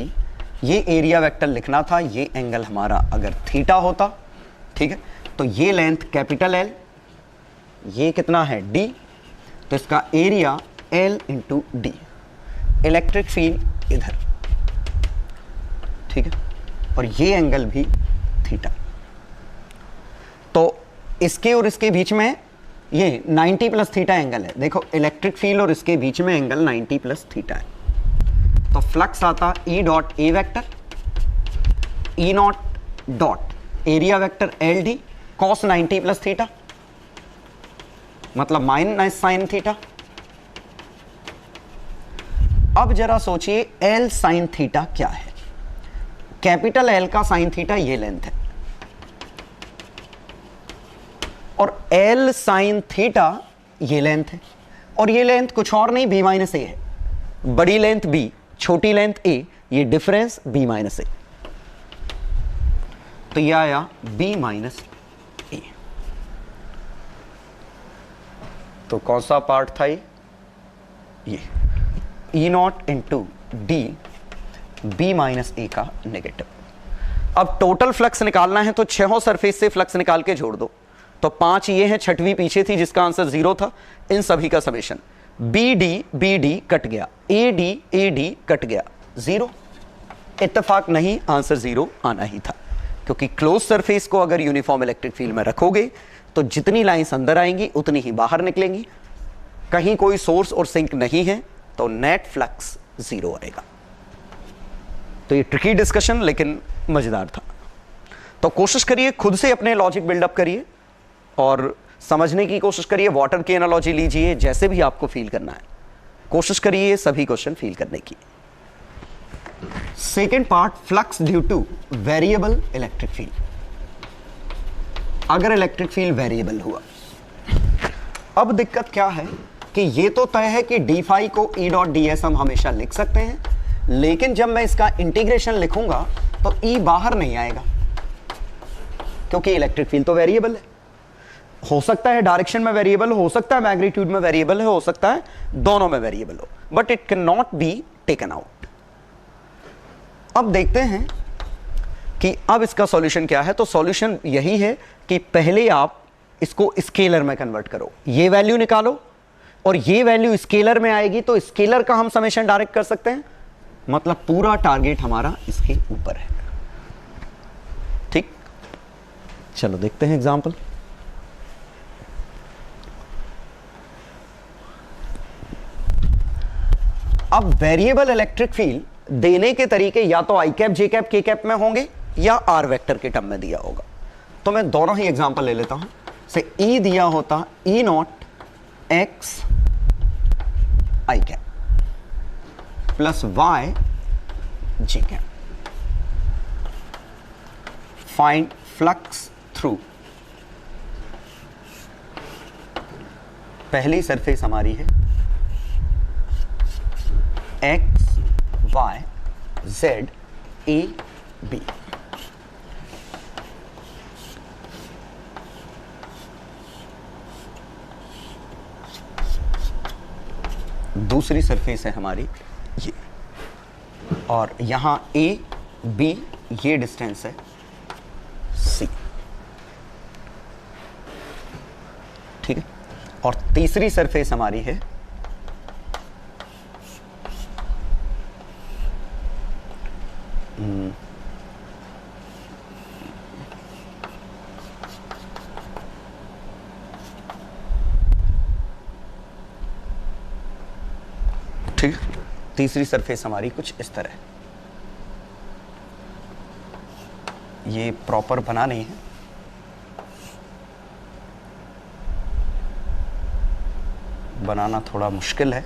ये एरिया वेक्टर लिखना था, ये एंगल हमारा अगर थीटा होता, ठीक है, तो ये लेंथ कैपिटल L, ये कितना है D, तो इसका area L into D, electric field इधर, ठीक है, और ये एंगल भी थीटा। तो इसके और इसके बीच में ये 90 प्लस थीटा एंगल है। देखो इलेक्ट्रिक फील्ड और इसके बीच में एंगल 90 प्लस थीटा है, तो फ्लक्स आता E dot A vector, E not dot area vector LD cos 90 plus theta, मतलब माइनस साइन थीटा। अब जरा सोचिए L साइन थीटा क्या है। कैपिटल L का साइन थीटा ये लेंथ है, और L साइन थीटा ये लेंथ है, और ये लेंथ कुछ और नहीं B माइनस ए है। बड़ी लेंथ B, छोटी लेंथ A, ये डिफरेंस B माइनस ए, तो ये आया B माइनस ए। तो कौन सा पार्ट था ये E nought into D B minus A का नेगेटिव। अब टोटल फ्लक्स निकालना है, तो छहों सरफेस से फ्लक्स निकाल के जोड़ दो, तो 5 ये हैं, छठवीं पीछे थी जिसका आंसर 0 था, इन सभी का समेशन BD कट गया, AD कट गया, 0। इत्तेफाक नहीं, आंसर 0 आना ही था, क्योंकि क्लोज सरफेस को अगर यूनिफॉर्म इलेक्ट्रिक फील्ड में रखोगे तो जितनी लाइंस अंदर आएंगी उतनी ही बाहर निकलेंगी। कहीं कोई सोर्स और सिंक नहीं है तो नेट फ्लक्स 0 आएगा। तो ये ट्रिकी डिस्कशन लेकिन मजेदार था। तो कोशिश करिए खुद से अपने लॉजिक बिल्डअप करिए और समझने की कोशिश करिए, वाटर की एनालॉजी लीजिए, जैसे भी आपको फील करना है कोशिश करिए सभी क्वेश्चन फील करने की। Second part, flux due two variable electric field. अगर इलेक्ट्रिक फील्ड वेरिएबल हुआ, अब दिक्कत क्या है कि ये तो तय है कि डी फाई को E डॉट डी एस हम हमेशा लिख सकते हैं, लेकिन जब मैं इसका इंटीग्रेशन लिखूंगा तो E बाहर नहीं आएगा, क्योंकि इलेक्ट्रिक फील्ड तो वेरिएबल है। हो सकता है डायरेक्शन में वेरिएबल, हो सकता है मैग्नीट्यूड में वेरिएबल है, हो सकता है दोनों में वेरिएबल हो, but it can not be taken out. अब देखते हैं कि अब इसका सॉल्यूशन क्या है। तो सॉल्यूशन यही है कि पहले आप इसको स्केलर में कन्वर्ट करो, ये वैल्यू निकालो और ये वैल्यू स्केलर में आएगी, तो स्केलर का हम समेशन डायरेक्ट कर सकते हैं, मतलब पूरा टारगेट हमारा इसके ऊपर है। ठीक, चलो देखते हैं एग्जांपल। अब वेरिएबल इलेक्ट्रिक फील्ड देने के तरीके या तो आई कैप, जे कैप, के कैप में होंगे या आर वेक्टर के टर्म में दिया होगा। तो मैं दोनों ही एग्जांपल ले लेता हूं। से E दिया होता E नॉट एक्स आई कैप प्लस वाई जे कैप। फाइंड फ्लक्स थ्रू, पहली सरफेस हमारी है x y z a b. दूसरी सरफेस है हमारी ये, और यहां ए बी ये डिस्टेंस है सी। ठीक है, और तीसरी सरफेस हमारी है ठीक, तीसरी सरफेस हमारी कुछ इस तरह। ये प्रॉपर बना नहीं है, बनाना थोड़ा मुश्किल है,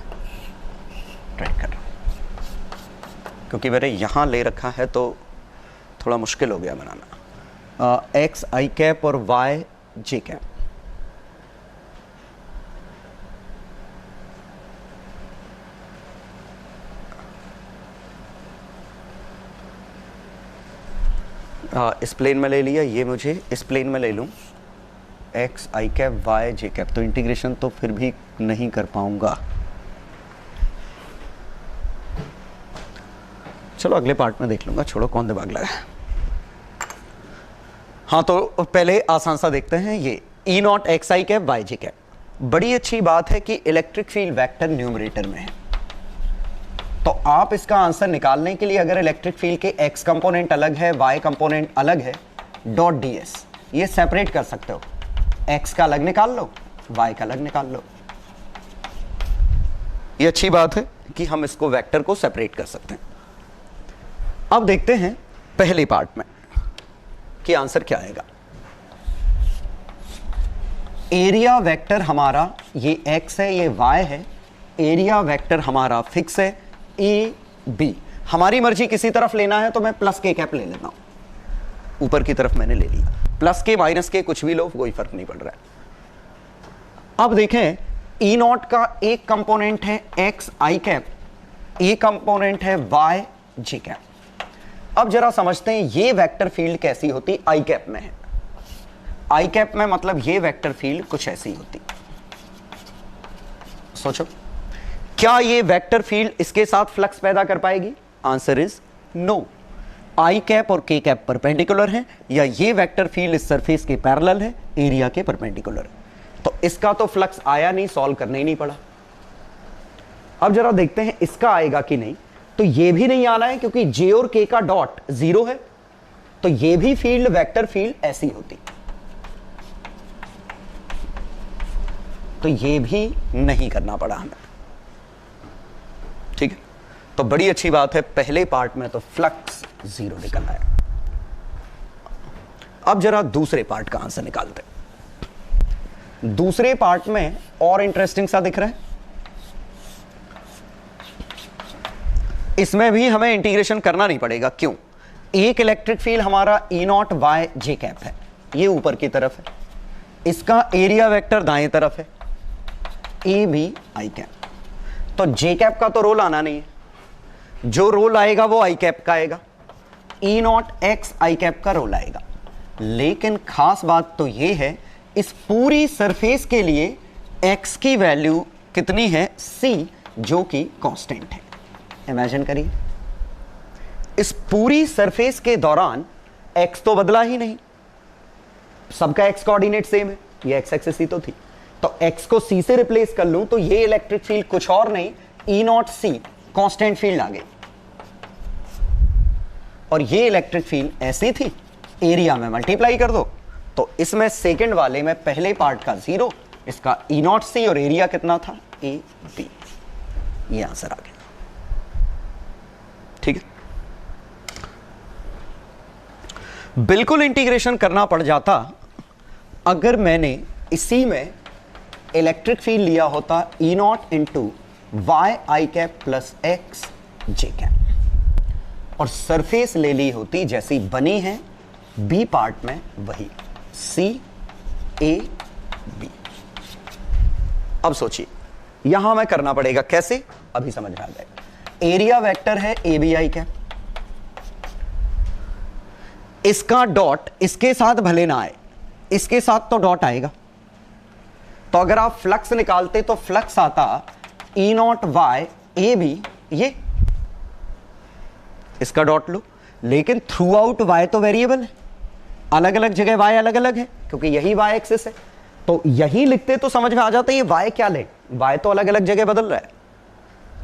ट्राई कर रहा हूं क्योंकि मैंने यहां ले रखा है तो थोड़ा मुश्किल हो गया बनाना। एक्स आई कैप और वाई जे कैप। इस प्लेन में ले लिया, ये मुझे इस प्लेन में ले लूँ एक्स आई कैप वाई जे कैप, तो इंटीग्रेशन तो फिर भी नहीं कर पाऊंगा। चलो अगले पार्ट में देख लूंगा, छोड़ो कौन दिमाग लगा। हाँ तो पहले आसान सा देखते हैं, ये ई नॉट एक्स आई कैप वाई जे कैप। बड़ी अच्छी बात है कि इलेक्ट्रिक फील्ड वेक्टर न्यूमरेटर में है, तो आप इसका आंसर निकालने के लिए अगर इलेक्ट्रिक फील्ड के एक्स कंपोनेंट अलग है, वाई कंपोनेंट अलग है, डॉट डी एस ये सेपरेट कर सकते हो। एक्स का अलग निकाल लो, वाई का अलग निकाल लो। ये अच्छी बात है कि हम इसको वेक्टर को सेपरेट कर सकते हैं। अब देखते हैं पहले पार्ट में कि आंसर क्या आएगा। एरिया वेक्टर हमारा ये x है, ये y है। एरिया वेक्टर हमारा फिक्स है ए बी। हमारी मर्जी किसी तरफ लेना है तो मैं प्लस के कैप ले लेता हूं, ऊपर की तरफ मैंने ले लिया, प्लस के माइनस के कुछ भी लो, कोई फर्क नहीं पड़ रहा है। अब देखें ई नॉट का एक कंपोनेंट है एक्स आई कैप, एक कंपोनेंट है वाई जे कैप। अब जरा समझते हैं ये वेक्टर फील्ड कैसी होती, आई कैप में है। आई कैप में मतलब ये वेक्टर फील्ड कुछ ऐसी होती। सोचो क्या ये वेक्टर फील्ड इसके साथ फ्लक्स पैदा कर पाएगी? Answer is no. I cap और के कैप परपेंडिकुलर है, या ये वेक्टर फील्ड इस सरफेस के पैरेलल है, एरिया के परपेंडिकुलर है, तो इसका तो फ्लक्स आया नहीं, सॉल्व करना ही नहीं पड़ा। अब जरा देखते हैं इसका आएगा कि नहीं, तो ये भी नहीं आना है क्योंकि जे और के का डॉट जीरो है, तो ये भी फील्ड वेक्टर फील्ड ऐसी होती, तो ये भी नहीं करना पड़ा हमें। ठीक है, तो बड़ी अच्छी बात है, पहले पार्ट में तो फ्लक्स जीरो निकल आया। अब जरा दूसरे पार्ट का आंसर निकालते हैं। दूसरे पार्ट में और इंटरेस्टिंग सा दिख रहा है, इसमें भी हमें इंटीग्रेशन करना नहीं पड़ेगा। क्यों? एक इलेक्ट्रिक फील्ड हमारा ई नॉट वाई जे कैप है, ये ऊपर की तरफ है, इसका एरिया वेक्टर दाएं तरफ है ए बी आई कैप, तो जे कैप का तो रोल आना नहीं है, जो रोल आएगा वो आई कैप का आएगा, ई नॉट एक्स आई कैप का रोल आएगा। लेकिन खास बात तो ये है, इस पूरी सरफेस के लिए एक्स की वैल्यू कितनी है? सी, जो कि कांस्टेंट है। इमेजिन करिए इस पूरी सरफेस के दौरान एक्स तो बदला ही नहीं, सबका एक्स कोऑर्डिनेट सेम है, ये एक्स एक्सिस ही तो थी, तो x को c से रिप्लेस कर लूं तो ये इलेक्ट्रिक फील्ड कुछ और नहीं, ई नॉट सी कांस्टेंट फील्ड आ गई, और ये इलेक्ट्रिक फील्ड ऐसी थी, एरिया में मल्टीप्लाई कर दो, तो इसमें सेकंड वाले में पहले पार्ट का जीरो, इसका ई नॉट सी और एरिया कितना था? A B. ये आंसर आ गया। ठीक है, बिल्कुल इंटीग्रेशन करना पड़ जाता अगर मैंने इसी में इलेक्ट्रिक फील्ड लिया होता E nought into Y I cap plus X J cap, और सरफेस ले ली होती जैसी बनी है बी पार्ट में, वही सी ए बी। अब सोचिए यहां में करना पड़ेगा कैसे, अभी समझ में आ जाएगा। एरिया वेक्टर है ए बी आई कैप, इसका डॉट इसके साथ भले ना आए, इसके साथ तो डॉट आएगा, तो अगर आप फ्लक्स निकालते तो फ्लक्स आता ई नॉट वाई ए बी, ये इसका डॉट लो, लेकिन थ्रू आउट वाई तो वेरिएबल है, अलग अलग जगह वाई अलग अलग है क्योंकि यही वाई एक्सिस है, तो यही लिखते तो समझ में आ जाता है ये वाई क्या ले, वाई तो अलग अलग जगह बदल रहा है,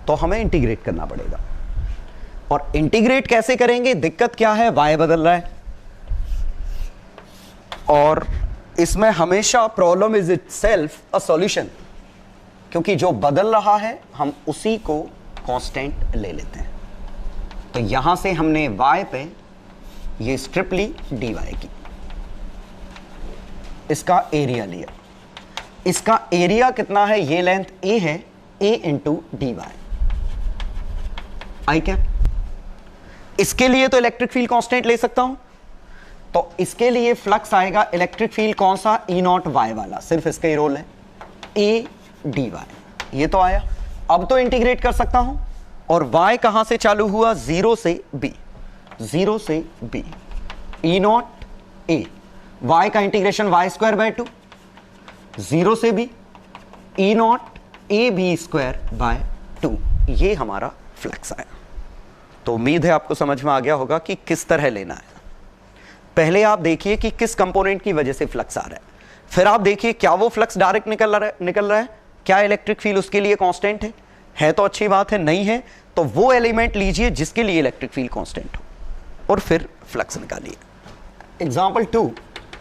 तो हमें इंटीग्रेट करना पड़ेगा। और इंटीग्रेट कैसे करेंगे? दिक्कत क्या है, वाई बदल रहा है, और इसमें हमेशा problem is itself a solution, क्योंकि जो बदल रहा है हम उसी को कांस्टेंट ले लेते हैं। तो यहां से हमने y पे ये स्ट्रिप ली dy की, इसका एरिया लिया, इसका एरिया कितना है? ये लेंथ a है, a into dy I cap. इसके लिए तो इलेक्ट्रिक फील्ड कांस्टेंट ले सकता हूं, तो इसके लिए फ्लक्स आएगा इलेक्ट्रिक फील्ड कौन सा? ई नॉट वाई वाला, सिर्फ इसका ही रोल है, ए डी वाई। ये तो आया, अब तो इंटीग्रेट कर सकता हूं, और y कहां से चालू हुआ? जीरो से b, जीरो से b, E naught a, y का इंटीग्रेशन वाई स्क्वायर बाय 2, 0 से b E naught a b square by 2, ये हमारा फ्लक्स आया। तो उम्मीद है आपको समझ में आ गया होगा कि किस तरह लेना है। पहले आप देखिए कि किस कंपोनेंट की वजह से फ्लक्स आ रहा है, फिर आप देखिए क्या वो फ्लक्स डायरेक्ट निकल रहा है, क्या इलेक्ट्रिक फील्ड उसके लिए कांस्टेंट है तो अच्छी बात है, नहीं है तो वो एलिमेंट लीजिए जिसके लिए इलेक्ट्रिक फील्ड कांस्टेंट हो और फिर फ्लक्स निकालिए। एग्जांपल 2,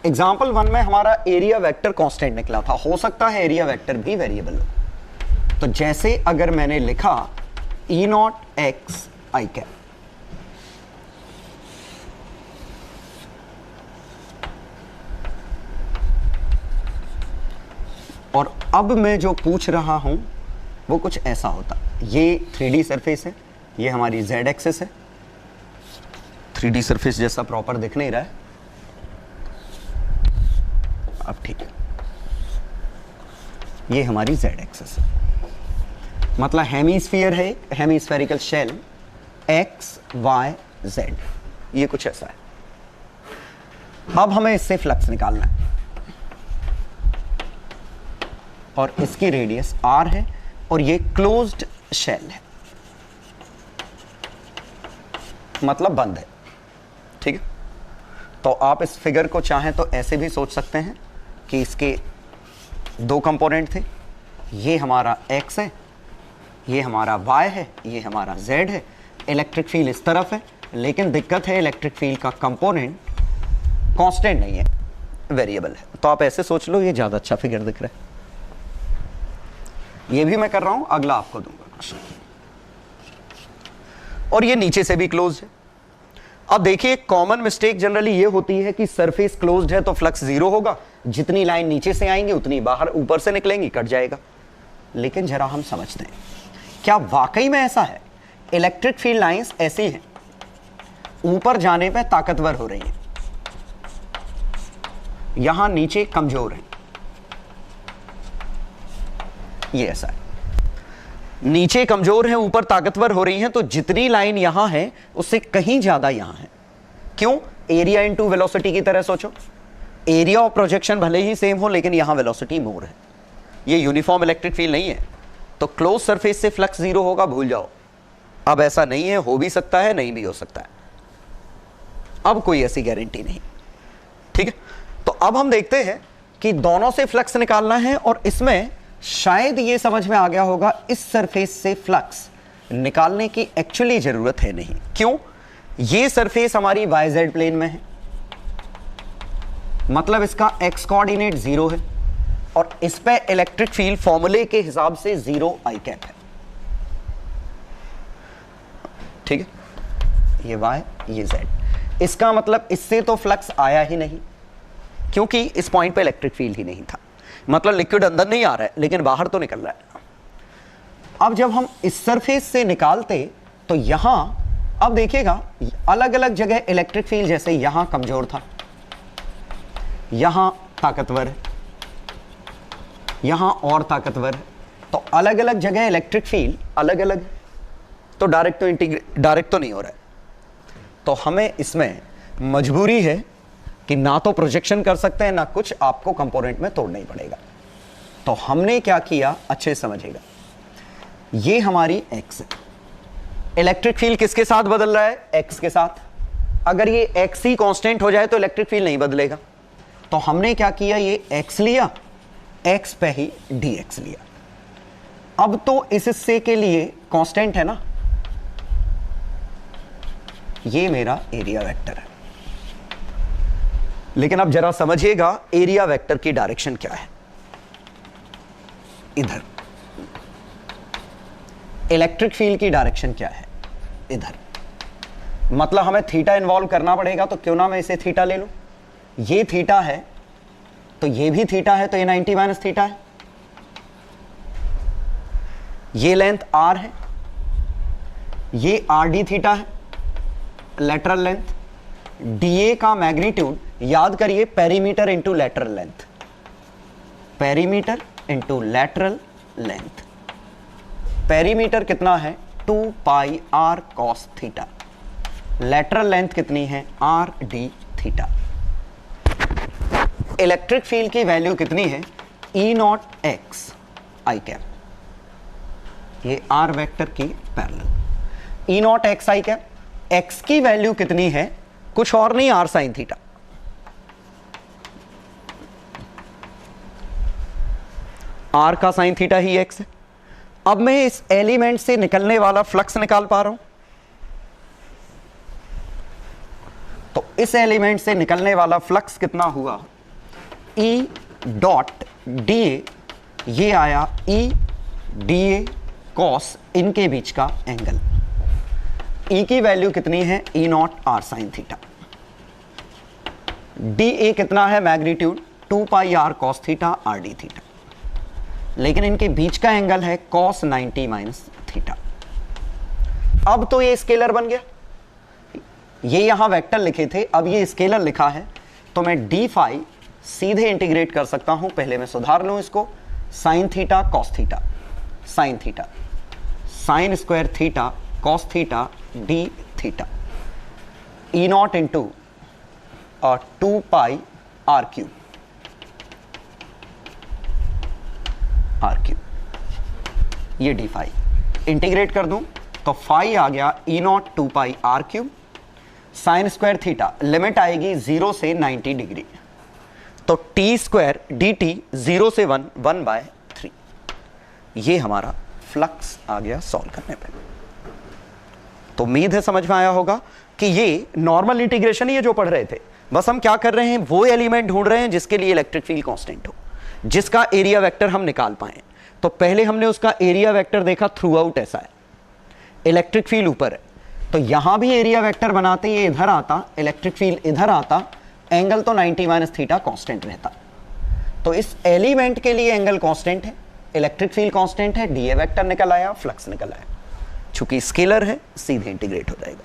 एग्जांपल 1 में हमारा एरिया वेक्टर कांस्टेंट निकला था, हो सकता है एरिया वेक्टर भी वेरिएबल हो। तो जैसे अगर मैंने लिखा ई नॉट एक्स आई कैप, और अब मैं जो पूछ रहा हूं वो कुछ ऐसा होता, ये 3D सरफेस है, ये हमारी z एक्सिस है, 3D सरफेस जैसा प्रॉपर दिख नहीं रहा है, अब ठीक है, ये हमारी z एक्सिस है, मतलब हेमीस्फीयर है, hemispherical shell x y z, ये कुछ ऐसा है। अब हमें इससे फ्लक्स निकालना है और इसकी रेडियस r है और ये क्लोज्ड शेल है, मतलब बंद है, ठीक है। तो आप इस फिगर को चाहें तो ऐसे भी सोच सकते हैं कि इसके दो कंपोनेंट थे, ये हमारा x है, ये हमारा y है, ये हमारा z है, इलेक्ट्रिक फील्ड इस तरफ है, लेकिन दिक्कत है इलेक्ट्रिक फील्ड का कंपोनेंट कांस्टेंट नहीं है, वेरिएबल है। तो आप ऐसे सोच लो, ये ज़्यादा अच्छा फिगर दिख रहा है। ये भी मैं कर रहा हूं, अगला आपको दूंगा क्वेश्चन, और ये नीचे से भी क्लोज्ड है। अब देखिए कॉमन मिस्टेक जनरली ये होती है कि सरफेस क्लोज्ड है तो फ्लक्स जीरो होगा, जितनी लाइन नीचे से आएंगी उतनी बाहर ऊपर से निकलेंगी, कट जाएगा। लेकिन जरा हम समझते हैं, क्या वाकई में ऐसा है? इलेक्ट्रिक फील्ड लाइंस ऐसी हैं, ऊपर जाने पे ताकतवर हो रही हैं, यहां नीचे कमजोर है, ये ऐसा है, नीचे कमजोर है ऊपर ताकतवर हो रही हैं, तो जितनी लाइन यहां है उससे कहीं ज्यादा यहां है। क्यों? एरिया इनटू वेलोसिटी की तरह सोचो, एरिया और प्रोजेक्शन भले ही सेम हो लेकिन यहां वेलोसिटी मोर है, ये यूनिफॉर्म इलेक्ट्रिक फील्ड नहीं है, तो क्लोज सरफेस से फ्लक्स जीरो होगा, भूल जाओ। अब ऐसा नहीं है, हो भी सकता है, नहीं भी हो सकता है, अब कोई ऐसी गारंटी नहीं, ठीक है। तो अब हम देखते हैं कि दोनों से फ्लक्स निकालना है, और इसमें शायद ये समझ में आ गया होगा, इस सरफेस से फ्लक्स निकालने की एक्चुअली जरूरत है नहीं। क्यों? ये सरफेस हमारी YZ प्लेन में है, मतलब इसका x कोऑर्डिनेट 0 है, और इस पे इलेक्ट्रिक फील्ड फॉर्मूले के हिसाब से 0 I कैप है, ठीक है। ये y, ये z, इसका मतलब इससे तो फ्लक्स आया ही नहीं, क्योंकि इस पॉइंट पे इलेक्ट्रिक फील्ड ही नहीं था, मतलब लिक्विड अंदर नहीं आ रहा है लेकिन बाहर तो निकल रहा है। अब जब हम इस सरफेस से निकालते तो यहां, अब देखिएगा अलग अलग जगह इलेक्ट्रिक फील्ड, जैसे यहां कमजोर था, यहां ताकतवर है, यहां और ताकतवर है, तो अलग अलग जगह इलेक्ट्रिक फील्ड अलग अलग है, तो डायरेक्ट तो नहीं हो रहा है। तो हमें इसमें मजबूरी है कि ना तो प्रोजेक्शन कर सकते हैं ना कुछ, आपको कंपोनेंट में तोड़ना ही पड़ेगा। तो हमने क्या किया, अच्छे समझिएगा, ये हमारी x है, इलेक्ट्रिक फील्ड किसके साथ बदल रहा है? x के साथ। अगर ये x ही कांस्टेंट हो जाए तो इलेक्ट्रिक फील्ड नहीं बदलेगा, तो हमने क्या किया, ये x लिया, x पे ही dx लिया। अब तो इस हिस्से के लिए कांस्टेंट है ना, ये मेरा एरिया वेक्टर है। लेकिन अब जरा समझिएगा एरिया वेक्टर की डायरेक्शन क्या है, इधर। इलेक्ट्रिक फील्ड की डायरेक्शन क्या है, इधर। मतलब हमें थीटा इन्वॉल्व करना पड़ेगा, तो क्यों ना मैं इसे थीटा ले लूं, ये थीटा है तो ये भी थीटा है, तो ये 90 माइनस थीटा है, ये लेंथ r है, ये r d थीटा है, लेटरल लेंथ। dA का मैग्नीट्यूड याद करिए, perimeter into lateral length, perimeter into lateral length. Perimeter कितना है? 2 पाई r cos theta. Lateral length कितनी है? r d theta. Electric field की वैल्यू कितनी है? ई नॉट एक्स आई कैप, ये आर वेक्टर की पैरेलल। ई नॉट एक्स आई कैप, एक्स की वैल्यू कितनी है? कुछ और नहीं, आर साइन थीटा। आर का साइन थीटा ही एक्स है। अब मैं इस एलिमेंट से निकलने वाला फ्लक्स निकाल पा रहा हूं, तो इस एलिमेंट से निकलने वाला फ्लक्स कितना हुआ? ई डॉट डी ए, ये आया ई डी ए कॉस इनके बीच का एंगल। ई की वैल्यू कितनी है? E nought R sine theta. D A कितना है? Magnitude 2 pi R cos theta R D theta, लेकिन इनके बीच का एंगल है कॉस 90 माइनस थीटा। अब तो ये स्केलर बन गया, ये यहां वेक्टर लिखे थे, अब ये स्केलर लिखा है, तो मैं डी फाई सीधे इंटीग्रेट कर सकता हूं। पहले मैं सुधार लूं इसको, sine theta cos theta, sine theta, sine square theta cos theta D theta, E nought into 2 pi R cube, R cube, ये डी फाई इंटीग्रेट कर दूं तो फाई आ गया E nought 2 pi R cube, sine square theta limit आएगी 0 से 90 degree, तो T square D T 0 से 1/3। ये हमारा फ्लक्स आ गया सॉल्व करने पे। तो उम्मीद है समझ में आया होगा कि ये नॉर्मल इंटीग्रेशन ही है जो पढ़ रहे थे। बस हम क्या कर रहे हैं, वो एलिमेंट ढूंढ रहे हैं जिसके लिए इलेक्ट्रिक फील्ड कांस्टेंट हो, जिसका एरिया वेक्टर हम निकाल पाए। तो पहले हमने उसका एरिया वेक्टर देखा, थ्रू आउट ऐसा है, इलेक्ट्रिक फील्ड ऊपर है, तो यहां भी एरिया वेक्टर बनाते ये इधर आता, इलेक्ट्रिक फील्ड इधर आता, एंगल तो 90 माइनस थीटा कांस्टेंट रहता। तो इस एलिमेंट के लिए एंगल कांस्टेंट है, इलेक्ट्रिक फील्ड कांस्टेंट है, डीए वेक्टर निकल आया, फ्लक्स निकल आया। चूंकि स्केलर है सीधे इंटीग्रेट हो जाएगा।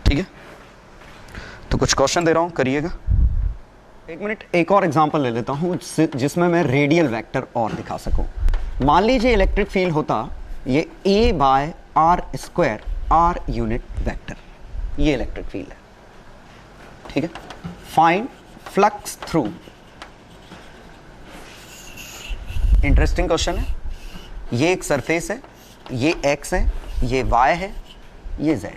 ठीक है, तो कुछ क्वेश्चन दे रहा हूं, करिएगा। एक मिनट, एक और एग्जांपल ले लेता हूं जिसमें मैं रेडियल वेक्टर और दिखा सकूं। मान लीजिए इलेक्ट्रिक फील्ड होता ये a by are square r unit vector, ये इलेक्ट्रिक फील्ड है। ठीक है, find flux through, interesting question है। ये एक सरफेस है, ये x है, ये y है, ये z,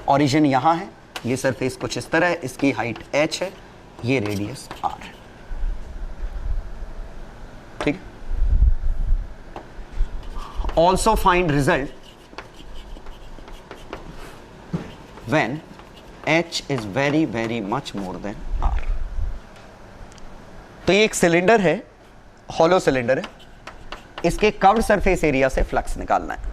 ओरिजिन यहां है, ये सरफेस कुछ इस तरह है, इसकी हाइट h है, ये रेडियस r है। ठीक है, also find result when h is very very much more than r। तो ये एक सिलेंडर है, हॉलो सिलेंडर है, इसके कर्व्ड सरफेस एरिया से फ्लक्स निकालना है।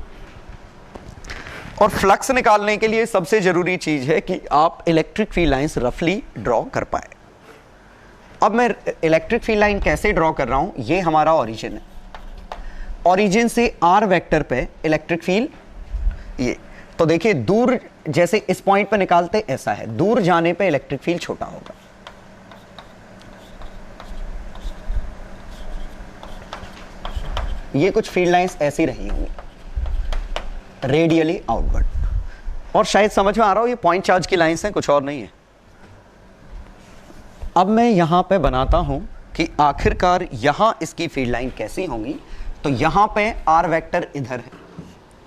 और फ्लक्स निकालने के लिए सबसे जरूरी चीज है कि आप इलेक्ट्रिक फील्ड लाइंस रफली ड्रॉ कर पाए। अब मैं इलेक्ट्रिक फील्ड लाइन कैसे ड्रॉ कर रहा हूं, ये हमारा ओरिजिन है, ओरिजिन से आर वेक्टर पे इलेक्ट्रिक फील्ड ये, तो देखिए दूर जैसे इस पॉइंट पे निकालते ऐसा है, दूर जाने पे इलेक्ट्रिक फील्ड छोटा होगा। ये कुछ फील्ड लाइंस ऐसी रही होंगी रेडियली आउटवर्ड, और शायद समझ में आ रहा हो ये पॉइंट चार्ज की लाइंस हैं, कुछ और नहीं है। अब मैं यहां पे बनाता हूं कि आखिरकार यहां इसकी फील्ड लाइन कैसी होंगी। तो यहां पे आर वेक्टर इधर है,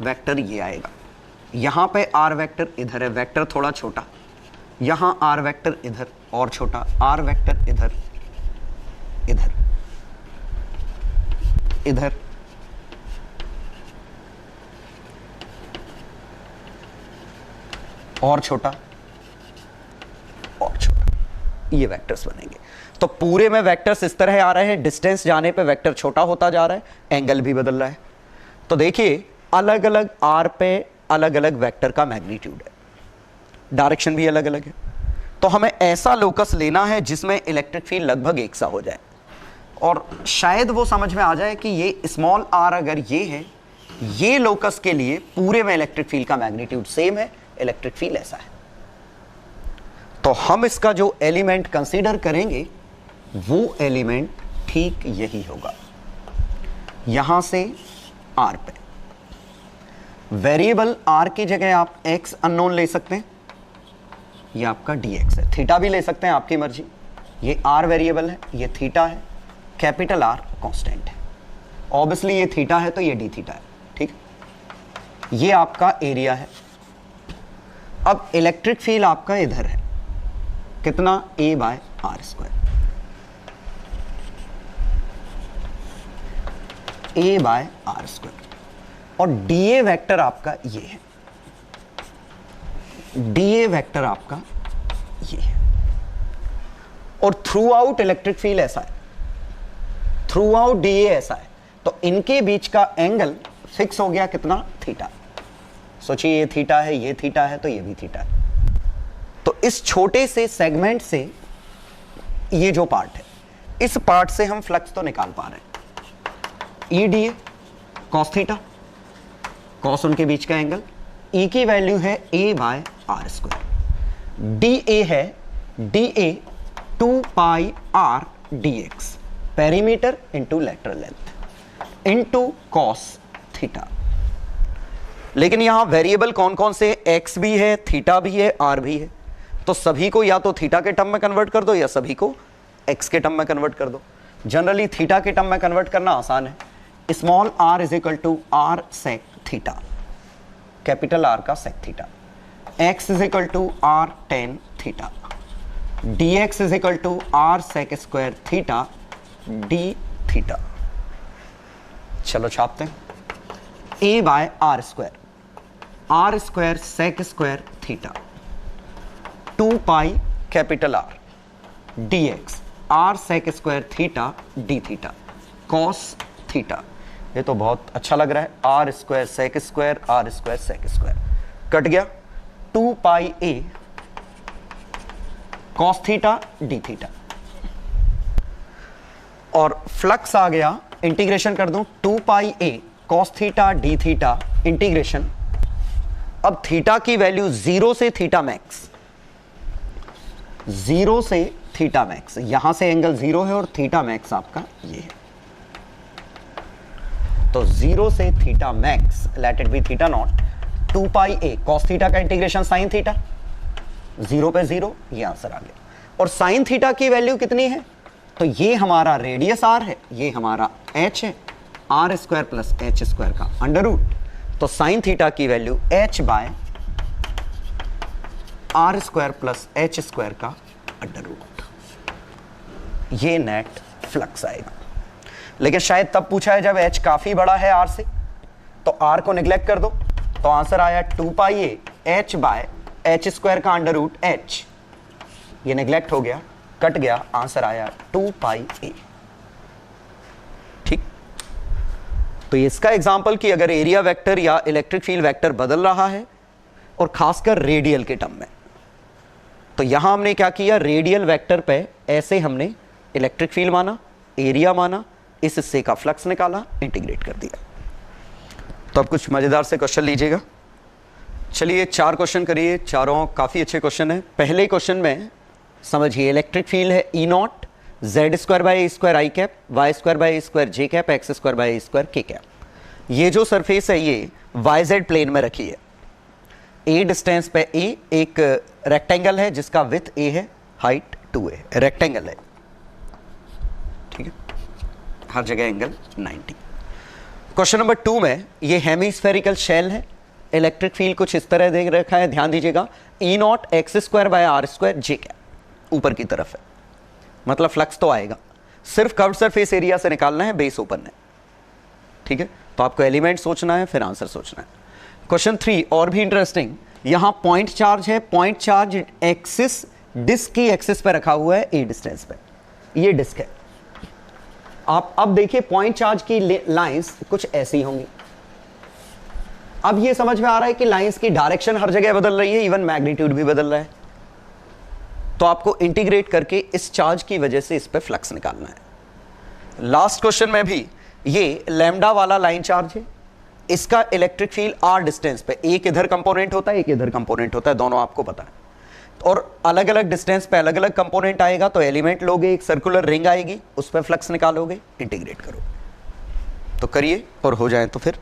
वेक्टर ये आएगा, यहां पे आर वेक्टर इधर है, वेक्टर थोड़ा छोटा, यहां आर वेक्टर इधर और छोटा, आर वेक्टर इधर, इधर, इधर, और छोटा और छोटा, ये वेक्टर्स बनेंगे। तो पूरे में वेक्टर्स इस तरह आ रहे हैं, डिस्टेंस जाने पे वेक्टर छोटा होता जा रहा है, एंगल भी बदल रहा है। तो देखिए अलग अलग आर पे अलग अलग वेक्टर का मैग्नीट्यूड है, डायरेक्शन भी अलग अलग है। तो हमें ऐसा लोकस लेना है जिसमें इलेक्ट्रिक फील्ड लगभग एक सा हो जाए, और शायद वो समझ में आ जाए कि ये स्मॉल आर अगर ये है, ये लोकस के लिए पूरे में इलेक्ट्रिक फील्ड का मैग्नीट्यूड सेम है, इलेक्ट्रिक फील्ड ऐसा है। तो हम इसका जो एलिमेंट कंसीडर करेंगे वो एलिमेंट ठीक यही होगा। यहां से आर पे वेरिएबल आर की जगह आप एक्स अननोन ले सकते हैं, ये आपका dx है। थीटा भी ले सकते हैं, आपकी मर्जी। ये r वेरिएबल है, ये थीटा है, कैपिटल R कांस्टेंट है। ऑब्वियसली ये थीटा है तो ये d थीटा है, ठीक। ये आपका एरिया है। अब इलेक्ट्रिक फील्ड आपका इधर है, कितना, a/r²। a/r²। और dA वेक्टर आपका ये है, dA वेक्टर आपका ये है। और थ्रू आउट इलेक्ट्रिक फील्ड ऐसा है, थ्रू आउट dA ऐसा है, तो इनके बीच का एंगल फिक्स हो गया कितना, थीटा। सोचिए ये थीटा है, ये थीटा है, तो ये भी थीटा है। तो इस छोटे से सेगमेंट से ये जो पार्ट है, इस पार्ट से हम फ्लक्स तो निकाल पा रहे हैं। E D A cos theta, cos उनके बीच का एंगल, ई की वैल्यू है a/r², डी ए है dA 2πr dx, perimeter into lateral length into cos theta. लेकिन यहां वेरिएबल कौन कौन से, x भी है, थीटा भी है, r भी है, तो सभी को या तो थीटा के टर्म में कन्वर्ट कर दो या सभी को x के टर्म में कन्वर्ट कर दो। जनरली थीटा के टर्म में कन्वर्ट करना आसान है। Small r is equal to r sec theta, capital R का sec theta, x is equal to r tan theta, dx is equal to r sec square theta d theta. चलो छापते हैं, a/r², r² sec square theta, 2π capital R dx r sec square theta d theta cos theta. ये तो बहुत अच्छा लग रहा है, r² sec square, r² sec square cut गया, 2πa cos theta d theta. और फ्लक्स आ गया, इंटीग्रेशन कर दूं, 2πa cos theta d theta integration. अब थीटा की वैल्यू 0 से थीटा मैक्स, 0 से थीटा मैक्स, यहां से एंगल 0 है और थीटा मैक्स आपका ये है। तो 0 से theta max, let it be theta naught, 2πa cos theta का इंटीग्रेशन sin थीटा, 0 पे 0, ये आंसर आ गया। और sin थीटा की वैल्यू कितनी है, तो ये हमारा रेडियस r है, ये हमारा h है, r² प्लस h² का अंडर रूट, तो sin थीटा की वैल्यू h/r² प्लस h² का अंडर रूट। ये नेट फ्लक्स आएगा। लेकिन शायद तब पूछा है जब h काफी बड़ा है r से, तो r को निगलेक्ट कर दो, तो आंसर आया 2πa h/h² का अंडर रूट h। ये निगलेक्ट हो गया, कट गया, आंसर आया 2πa। ठीक, तो इसका एग्जांपल कि अगर एरिया वेक्टर या इलेक्ट्रिक फील्ड वेक्टर बदल रहा है और खासकर रेडियल के टर्म में, तो यहां हमने क्या किया, रेडियल वेक्टर पे ऐसे हमने इलेक्ट्रिक फील्ड माना, एरिया माना, इस हिस्से का फ्लक्स निकाला, इंटीग्रेट कर दिया। तो अब कुछ मजेदार से क्वेश्चन लीजिएगा। चलिए 4 क्वेश्चन करिए, चारों काफी अच्छे क्वेश्चन है। पहले क्वेश्चन में समझिए, इलेक्ट्रिक फील्ड है E0 z²/a² i cap, y²/a² j cap, x²/a² k cap. ये जो सरफेस है ये yz प्लेन में रखी है। a डिस्टेंस पे a एक रेक्टेंगल है जिसका विड्थ a है, हाइट 2a, रेक्टेंगल है, ठीक है, हर जगह एंगल 90। क्वेश्चन नंबर 2 में ये हेमीस्फेरिकल शेल है, इलेक्ट्रिक फील्ड कुछ इस तरह दे रखा है, ध्यान दीजिएगा, E0 x²/r² j कैप ऊपर की तरफ है, मतलब फ्लक्स तो आएगा, सिर्फ कर्व्ड सरफेस एरिया से निकालना है, बेस ओपन है, ठीक है। तो आपको एलिमेंट सोचना है, फिर आंसर सोचना है। क्वेश्चन 3 और भी इंटरेस्टिंग, यहां पॉइंट चार्ज है, पॉइंट चार्ज एक्सिस, डिस्क की एक्सिस पे रखा हुआ है a डिस्टेंस पे, ये डिस्क है। आप अब देखिए पॉइंट चार्ज की लाइंस कुछ ऐसी होंगी। अब ये समझ में आ रहा है कि लाइंस की डायरेक्शन हर जगह बदल रही है, इवन मैग्नीट्यूड भी बदल रहा है। तो आपको इंटीग्रेट करके इस चार्ज की वजह से इस पे फ्लक्स निकालना है। लास्ट क्वेश्चन में भी ये लैम्डा वाला लाइन चार्ज है, इसका इलेक्ट्रिक फील्ड r डिस्टेंस पे, एक इधर कंपोनेंट होता है, एक इधर कंपोनेंट होता है, दोनों आपको पता है, और अलग अलग डिस्टेंस पे अलग अलग कंपोनेंट आएगा, तो एलिमेंट लोगे, एक सर्कुलर रिंग आएगी, उस पर फ्लक्स निकालोगे, इंटीग्रेट करो। तो करिए और हो जाए तो फिर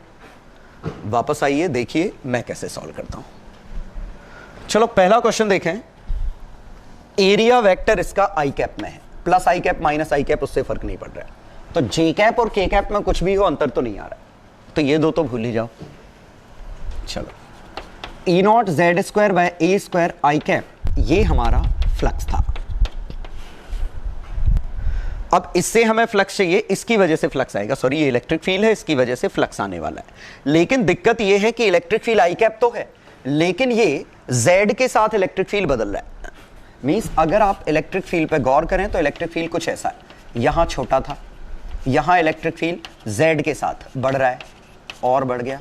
वापस आइए, देखिए मैं कैसे सॉल्व करता हूं। चलो पहला क्वेश्चन देखें। एरिया वेक्टर इसका आई कैप में है, प्लस आई कैप माइनस आई कैप, उससे फर्क नहीं पड़ रहा है। तो जे कैप और के कैप में कुछ भी हो अंतर तो नहीं आ रहा है, तो ये दो तो भूल ही जाओ। चलो, E nought Z square by A square I cap, ये हमारा फ्लक्स था। अब इससे हमें फ्लक्स चाहिए, इसकी वजह से फ्लक्स आएगा, सॉरी ये इलेक्ट्रिक फील्ड है, इसकी वजह से फ्लक्स आने वाला है। लेकिन दिक्कत ये है कि इलेक्ट्रिक फील्ड आई कैप तो है, लेकिन ये जेड के साथ इलेक्ट्रिक फील्ड बदल रहा है। मींस अगर आप इलेक्ट्रिक फील्ड पे गौर करें तो इलेक्ट्रिक फील्ड कुछ ऐसा है, यहां छोटा था, यहां इलेक्ट्रिक फील्ड जेड के साथ बढ़ रहा है, और बढ़ गया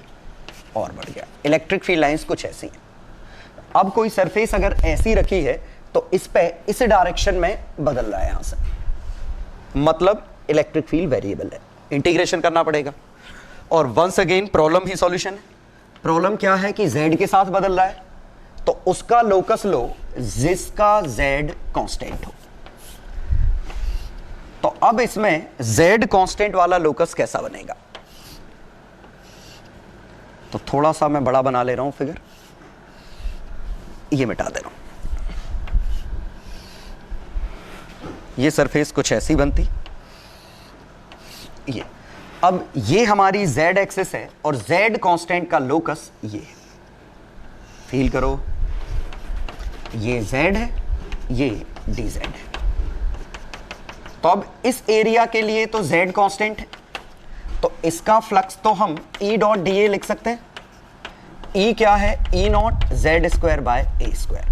और बढ़ गया। इलेक्ट्रिक फील्ड लाइंस कुछ ऐसी हैं। अब कोई सरफेस अगर ऐसी रखी है तो इस पे इस डायरेक्शन में बदल रहा है, यहां से मतलब इलेक्ट्रिक फील्ड वेरिएबल है, इंटीग्रेशन करना पड़ेगा। और वंस अगेन प्रॉब्लम ही सॉल्यूशन है। प्रॉब्लम क्या है कि z के साथ बदल रहा है, तो उसका लोकस लो जिसका z कांस्टेंट हो। तो अब इसमें z कांस्टेंट वाला लोकस कैसा बनेगा, तो थोड़ा सा मैं बड़ा बना ले रहा हूं फिगर, ये मिटा दे रहा हूं। ये सरफेस कुछ ऐसी बनती, ये अब ये हमारी z एक्सिस है और z कांस्टेंट का लोकस ये है। फील करो, ये z है, ये dz है। तो अब इस एरिया के लिए तो z कांस्टेंट है, तो इसका फ्लक्स तो हम E डॉट डी ए लिख सकते हैं। E क्या है, E not Z square by A square.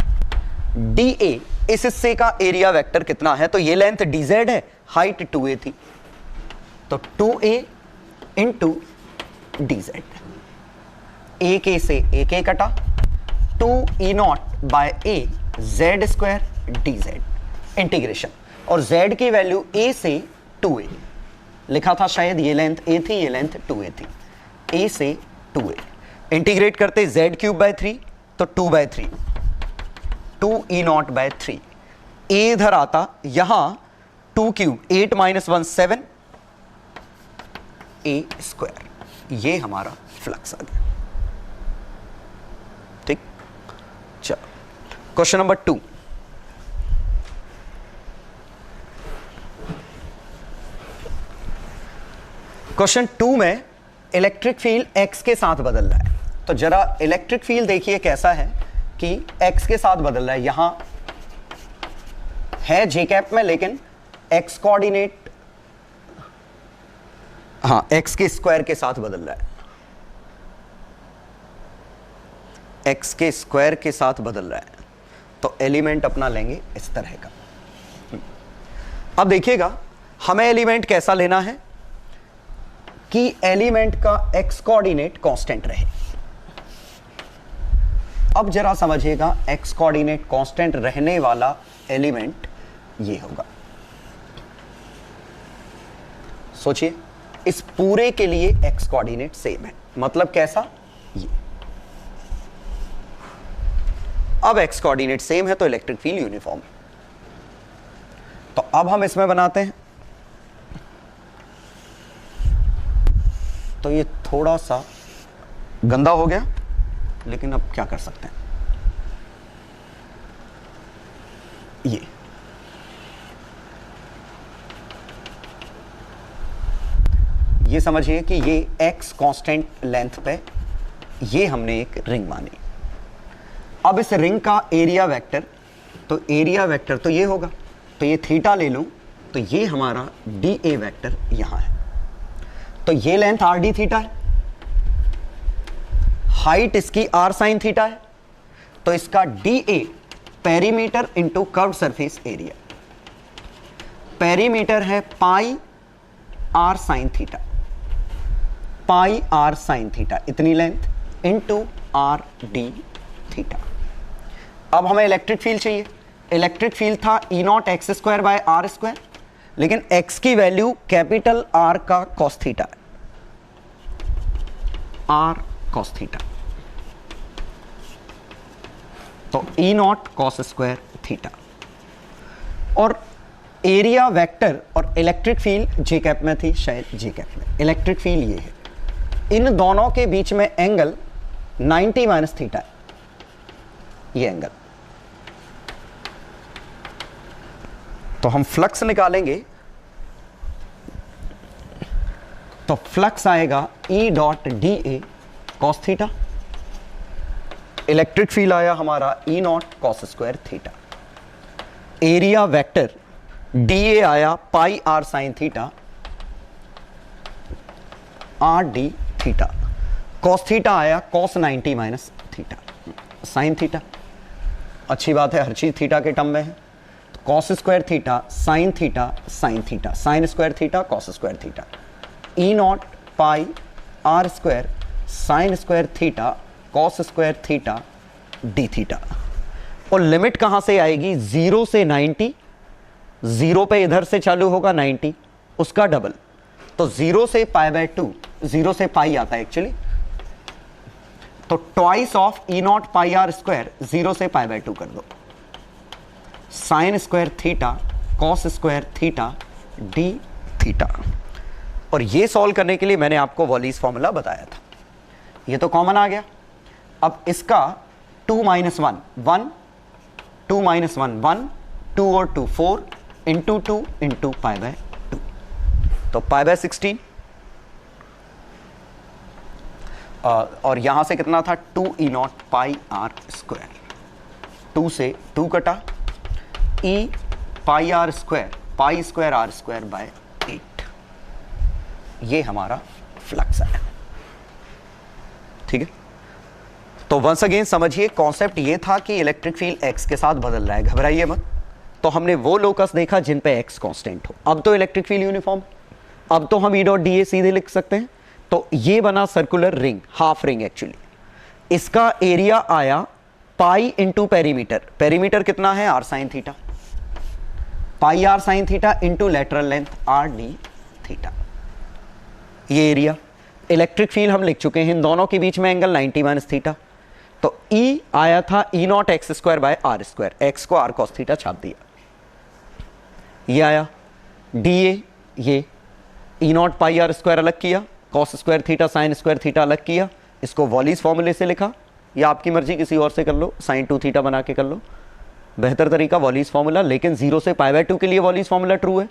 D ए इस हिस्से का एरिया वेक्टर कितना है, तो ये लेंथ dz है, हाइट 2a थी, तो 2a इंटू dz, a के से a के कटा, 2 E naught by a z square dz integration, और z की वैल्यू a से 2a लिखा था शायद, ये लेंथ a थी, ये लेंथ 2a थी, a से 2a इंटीग्रेट करते z क्यूब बाय 3, तो 2 by 3, 2 E naught by 3, a इधर आता, यहां 2 क्यूब 8 माइनस 1 7 a स्क्वायर, ये हमारा फ्लक्स आ गया। ठीक, चलो क्वेश्चन नंबर 2। क्वेश्चन 2 में इलेक्ट्रिक फील्ड x के साथ बदल रहा है, तो जरा इलेक्ट्रिक फील्ड देखिए कैसा है कि x के साथ बदल रहा है। यहां है जे कैप में, लेकिन x कोऑर्डिनेट, हाँ x के स्क्वायर के साथ बदल रहा है, x के स्क्वायर के साथ बदल रहा है। तो एलिमेंट अपना लेंगे इस तरह का। अब देखिएगा हमें एलिमेंट कैसा लेना है कि एलिमेंट का x कोऑर्डिनेट कांस्टेंट रहे। अब जरा समझिएगा, x कोऑर्डिनेट कांस्टेंट रहने वाला एलिमेंट ये होगा। सोचिए, इस पूरे के लिए x कोऑर्डिनेट सेम है, मतलब कैसा, ये। अब x कोऑर्डिनेट सेम है तो इलेक्ट्रिक फील्ड यूनिफॉर्म है। तो अब हम इसमें बनाते हैं, तो ये थोड़ा सा गंदा हो गया, लेकिन अब क्या कर सकते हैं, ये समझिए कि ये x कांस्टेंट लेंथ पे ये हमने एक रिंग मानी। अब इस रिंग का एरिया वेक्टर, तो एरिया वेक्टर तो ये होगा, तो ये थीटा ले लूं तो ये हमारा डी ए वेक्टर यहां है, तो ये लेंथ आर डी थीटा है, हाइट इसकी आर साइन थीटा है, तो इसका D A perimeter into curve surface area, perimeter है pi are sine theta, pi are sine theta इतनी length into R D theta. अब हमें इलेक्ट्रिक फील्ड चाहिए। इलेक्ट्रिक फील्ड था E nought x square by are square, लेकिन x की value capital R का cos theta है, R कॉस थीटा, तो ई नॉट कॉस स्क्वायर थीटा। और एरिया वेक्टर और इलेक्ट्रिक फील्ड जे कैप में थी, शायद जे कैप में। इलेक्ट्रिक फील्ड ये है, इन दोनों के बीच में एंगल 90 माइनस थीटा है, ये एंगल तो हम फ्लक्स निकालेंगे, तो फ्लक्स आएगा E dot D A cos theta, electric field आया हमारा E nought cos square theta, area vector D A आया pi are sine theta R D theta, cos theta आया cos 90 minus theta sine theta. अच्छी बात है, हर चीज theta के term में है। तो cos square theta sine theta sine theta, sine square theta cos square theta, E not pi are square sine square theta cos square theta D theta. और limit कहां से आएगी? 0 से 90, 0 पे इधर से चालू होगा 90, उसका डबल, तो 0 से π/2, 0 से पाई आता है एक्चुअली, तो twice of E not pi are square 0 से π/2 कर दो, sine square theta cos square theta D theta. और ये सॉल्व करने के लिए मैंने आपको वॉलीज फॉर्मूला बताया था, ये तो कॉमन आ गया। अब इसका 2 - 1 1, 2 - 1 1, 2 और 2 4 इंटू 2 इंटू π/2, तो π/16, और यहां से कितना था 2 E not pi are square, 2 से 2 कटा, E pi are square pi square R square by 8, ये हमारा फ्लक्स आया। ठीक है, तो वंस अगेन समझिए, कॉन्सेप्ट ये था कि इलेक्ट्रिक फील्ड एक्स के साथ बदल रहा है, घबराइए मत। तो हमने वो लोकस देखा जिन पे एक्स कांस्टेंट हो। अब तो इलेक्ट्रिक फील्ड यूनिफॉर्म, अब तो हम ई डॉट डी ए सीधे लिख सकते हैं। तो ये बना circular ring, half ring actually, इसका एरिया आया पाई इंटू पेरीमीटर, पेरीमीटर कितना है r sine theta, pi are sine theta into lateral length R D theta, ये एरिया। इलेक्ट्रिक फील्ड हम लिख चुके हैं, इन दोनों के बीच में एंगल 90 माइनस थीटा, तो E आया था E naught x square by are square, x को आर कॉस थीटा छाप दिया, ये आया डी ए, ये E naught pi are square अलग किया, cos square theta sine square theta अलग किया, इसको वॉलीज फॉर्मूले से लिखा, या आपकी मर्जी किसी और से कर लो, साइन 2 थीटा बना के कर लो, बेहतर तरीका वॉलीज फॉर्मूला। लेकिन 0 से π/2 के लिए वॉलीज फॉर्मूला ट्रू है,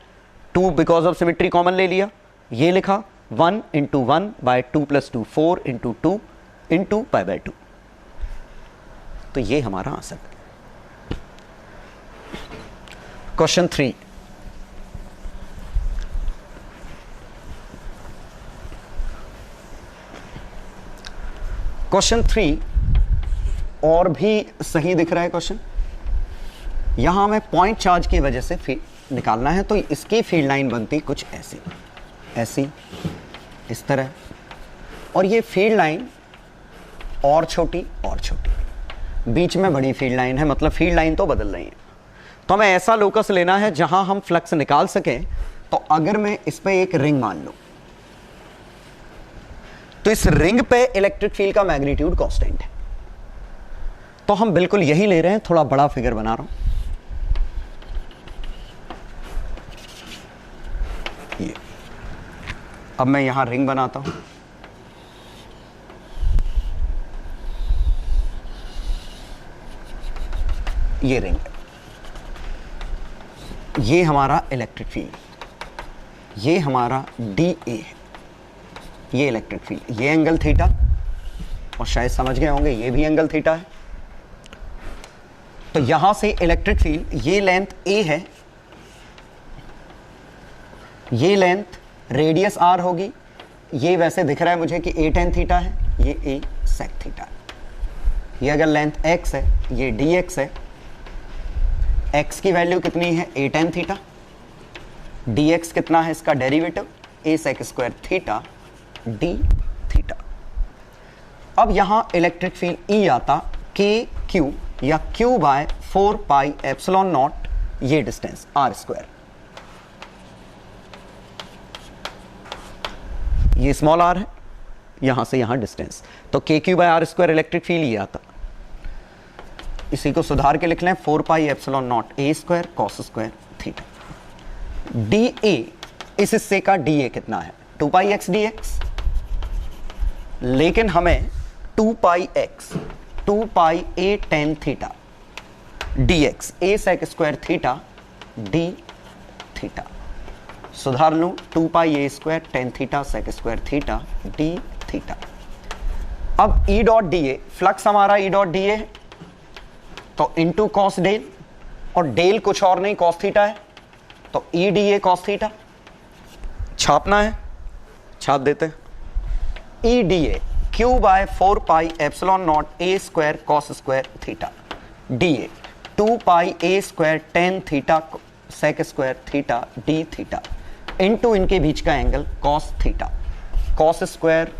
2 बिकॉज ऑफ सिमेट्री कॉमन ले लिया, ये लिखा 1 इंटू 1 बाय 2 + 2 4 इंटू 2 इंटू π/2, तो ये हमारा आंसर है। क्वेश्चन 3, क्वेश्चन 3 और भी सही दिख रहा है क्वेश्चन। यहां हमें पॉइंट चार्ज की वजह से निकालना है, तो इसकी फील्ड लाइन बनती कुछ ऐसी, ऐसी, इस तरह, और ये फील्ड लाइन और छोटी और छोटी, बीच में बड़ी फील्ड लाइन है, मतलब फील्ड लाइन तो बदल रही है। तो हमें ऐसा लोकस लेना है जहां हम फ्लक्स निकाल सकें। तो अगर मैं इस पे एक रिंग मान लूं, तो इस रिंग पे इलेक्ट्रिक फील्ड का मैग्नीट्यूड कांस्टेंट है, तो हम बिल्कुल यही ले रहे हैं, थोड़ा बड़ा फिगर बना रहा हूं, ये। अब मैं यहां रिंग बनाता हूं, ये रिंग है, ये हमारा इलेक्ट्रिक फील्ड, ये हमारा डी ए है, ये इलेक्ट्रिक फील्ड, ये एंगल थीटा, और शायद समझ गए होंगे ये भी एंगल थीटा है। तो यहां से इलेक्ट्रिक फील्ड, ये लेंथ ए है, ये लेंथ रेडियस आर होगी, ये वैसे दिख रहा है मुझे कि ए टेन थीटा है, ये ए सेक थीटा है। ये अगर लेंथ एक्स है, ये डी एक्स है, x की वैल्यू कितनी है ए टेन थीटा, dx कितना है इसका derivative A sec square theta D theta. अब यहां इलेक्ट्रिक फील्ड E आता k q या q by 4 pi epsilon not, ये डिस्टेंस r स्क्वायर, ये स्मॉल r है, यहां से यहां डिस्टेंस, तो k q by r square electric field ये आता। इसी को सुधार के लिख लें 4 pi epsilon naught a square cos square theta. D A, इस हिस्से का डी ए कितना है 2 पाई एक्स डी एक्स, लेकिन हमें 2 pi X 2 pi A tan theta D X A sec square theta D theta. सुधार लूं, 2 पाई ए square tan theta sec square theta D theta. अब E dot D A, flux हमारा E dot D A है तो into cos del, और del कुछ और नहीं कॉस थीटा है, तो E D A cos theta. छापना है, छाप देते हैं। E D A Q by 4 pi epsilon naught a square cos square theta D a 2 pi A square tan theta sec square theta D theta into इनके बीच का angle cos theta. Cos square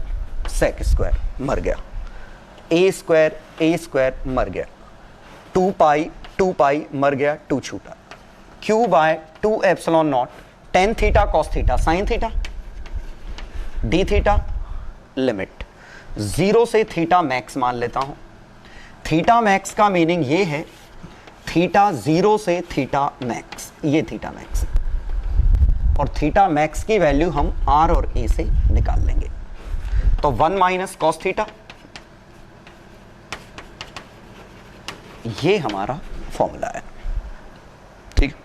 sec square मर गया, ए square मर गया, 2 पाई मर गया, 2 छूटा, q by 2 epsilon naught tan theta cos theta sine theta D theta. Limit 0 से थीटा मैक्स मान लेता हूं। थीटा मैक्स का मीनिंग ये है थीटा 0 से थीटा मैक्स, ये थीटा मैक्स है, और थीटा मैक्स की वैल्यू हम आर और ए से निकाल लेंगे। तो 1 माइनस कॉस थीटा, ये हमारा फॉर्मूला है, ठीक।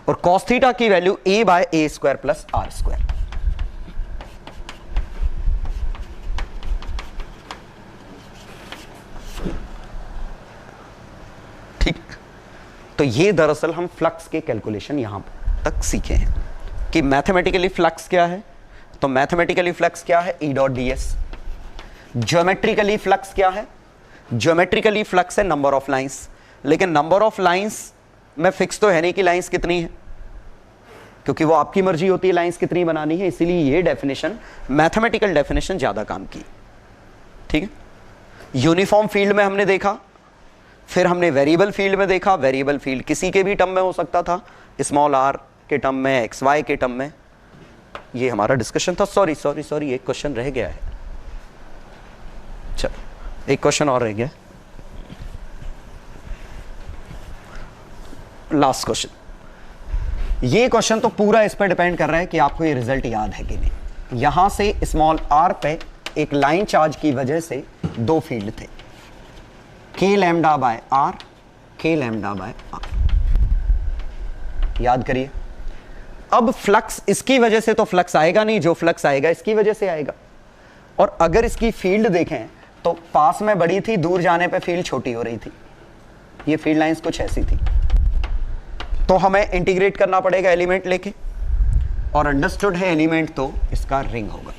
और कॉस थीटा की value a by A square plus r square. ठीक, तो ये दरअसल हम फ्लक्स के कैलकुलेशन यहां तक सीखे हैं कि मैथमेटिकली फ्लक्स क्या है। तो मैथमेटिकली फ्लक्स क्या है, ई dot D S. Geometrically flux क्या है, ज्योमेट्रिकली फ्लक्स है नंबर ऑफ लाइंस, लेकिन नंबर ऑफ लाइंस में फिक्स तो है नहीं कि लाइंस कितनी है, क्योंकि वो आपकी मर्जी होती है लाइंस कितनी बनानी है, इसीलिए ये डेफिनेशन, मैथमेटिकल डेफिनेशन ज्यादा काम की, ठीक है। यूनिफॉर्म फील्ड में हमने देखा, फिर हमने वेरिएबल फील्ड में देखा। वेरिएबल फील्ड किसी के भी टर्म में हो सकता था, स्मॉल आर के टर्म में, एक्स वाई के टर्म में, ये हमारा डिस्कशन था। सॉरी एक क्वेश्चन रह गया है, चलो एक क्वेश्चन और रह गया, लास्ट क्वेश्चन। ये क्वेश्चन तो पूरा इस पर डिपेंड कर रहा है कि आपको ये रिजल्ट याद है कि नहीं। यहां से स्मॉल आर पे एक लाइन चार्ज की वजह से 2 फील्ड थे, के लैम्डा बाय आर, के लैम्डा बाय आर, याद करिए। अब फ्लक्स इसकी वजह से तो फ्लक्स आएगा नहीं, जो फ्लक्स आएगा इसकी वजह से आएगा। और अगर इसकी फील्ड देखें तो पास में बड़ी थी, दूर जाने पे फील्ड छोटी हो रही थी। ये फील्ड लाइंस कुछ ऐसी थी, तो हमें इंटीग्रेट करना पड़ेगा एलिमेंट लेके, और अंडरस्टूड है एलिमेंट तो इसका रिंग होगा,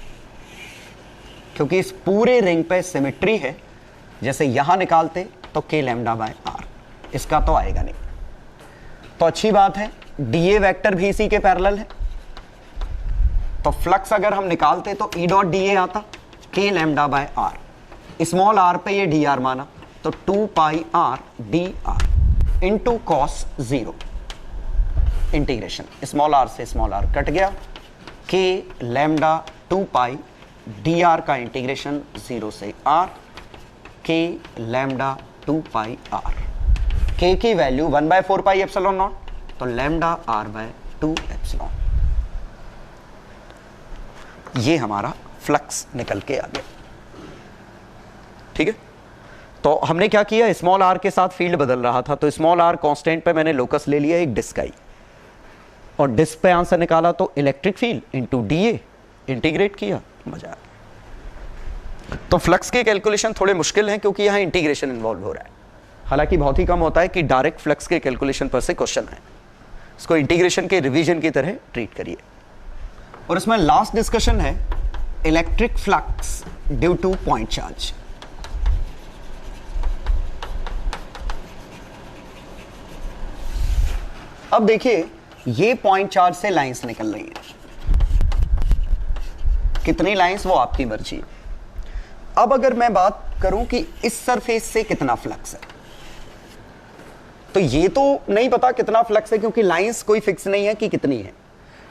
क्योंकि इस पूरे रिंग पे सिमेट्री है। जैसे यहां निकालते तो के लैम्डा बाय आर, इसका तो आएगा नहीं, तो अच्छी बात है। डीए वेक्टर भी इसी के पैरेलल है, तो फ्लक्स अगर हम निकालते तो ई डॉट डी ए आता K lambda by R, small R पे ये डी आर माना, तो 2 pi R D R into cos 0, integration small R से स्मॉल आर कट गया, K lambda 2 pi D R का इंटीग्रेशन 0 से आर, के लैम्डा 2 पाई आर, के की वैल्यू 1/4 पाई एप्सिलॉन नॉट, तो लैम्डा आर बाय 2 एप्सिलॉन। ये हमारा फ्लक्स निकल के आ गया, ठीक है। तो हमने क्या किया, स्मॉल आर के साथ फील्ड बदल रहा था, तो स्मॉल आर कांस्टेंट पे मैंने लोकस ले लिया एक डिस्क आई, और डिस्क पे आंसर निकाला, तो electric field into DA integrate किया, मजा आया। तो फ्लक्स के कैलकुलेशन थोड़े मुश्किल हैं क्योंकि यहाँ इंटीग्रेशन इन्वॉल्व हो रहा है, हालांकि बहुत ही कम होता है कि डायरेक्ट फ्लक्स के कैलकुलेशन पर से क्वेश्चन है। इसको इंटीग्रेशन के रिवीजन की तरह ट्रीट करिए। और इसमें लास्ट डिस्कशन है electric flux due two point charge. अब देखिए, ये पॉइंट चार्ज से लाइंस निकल रही है, कितनी लाइंस वो आपकी मर्जी है। अब अगर मैं बात करूं कि इस सरफेस से कितना फ्लक्स है, तो ये तो नहीं पता कितना फ्लक्स है क्योंकि लाइंस कोई फिक्स नहीं है कि कितनी है,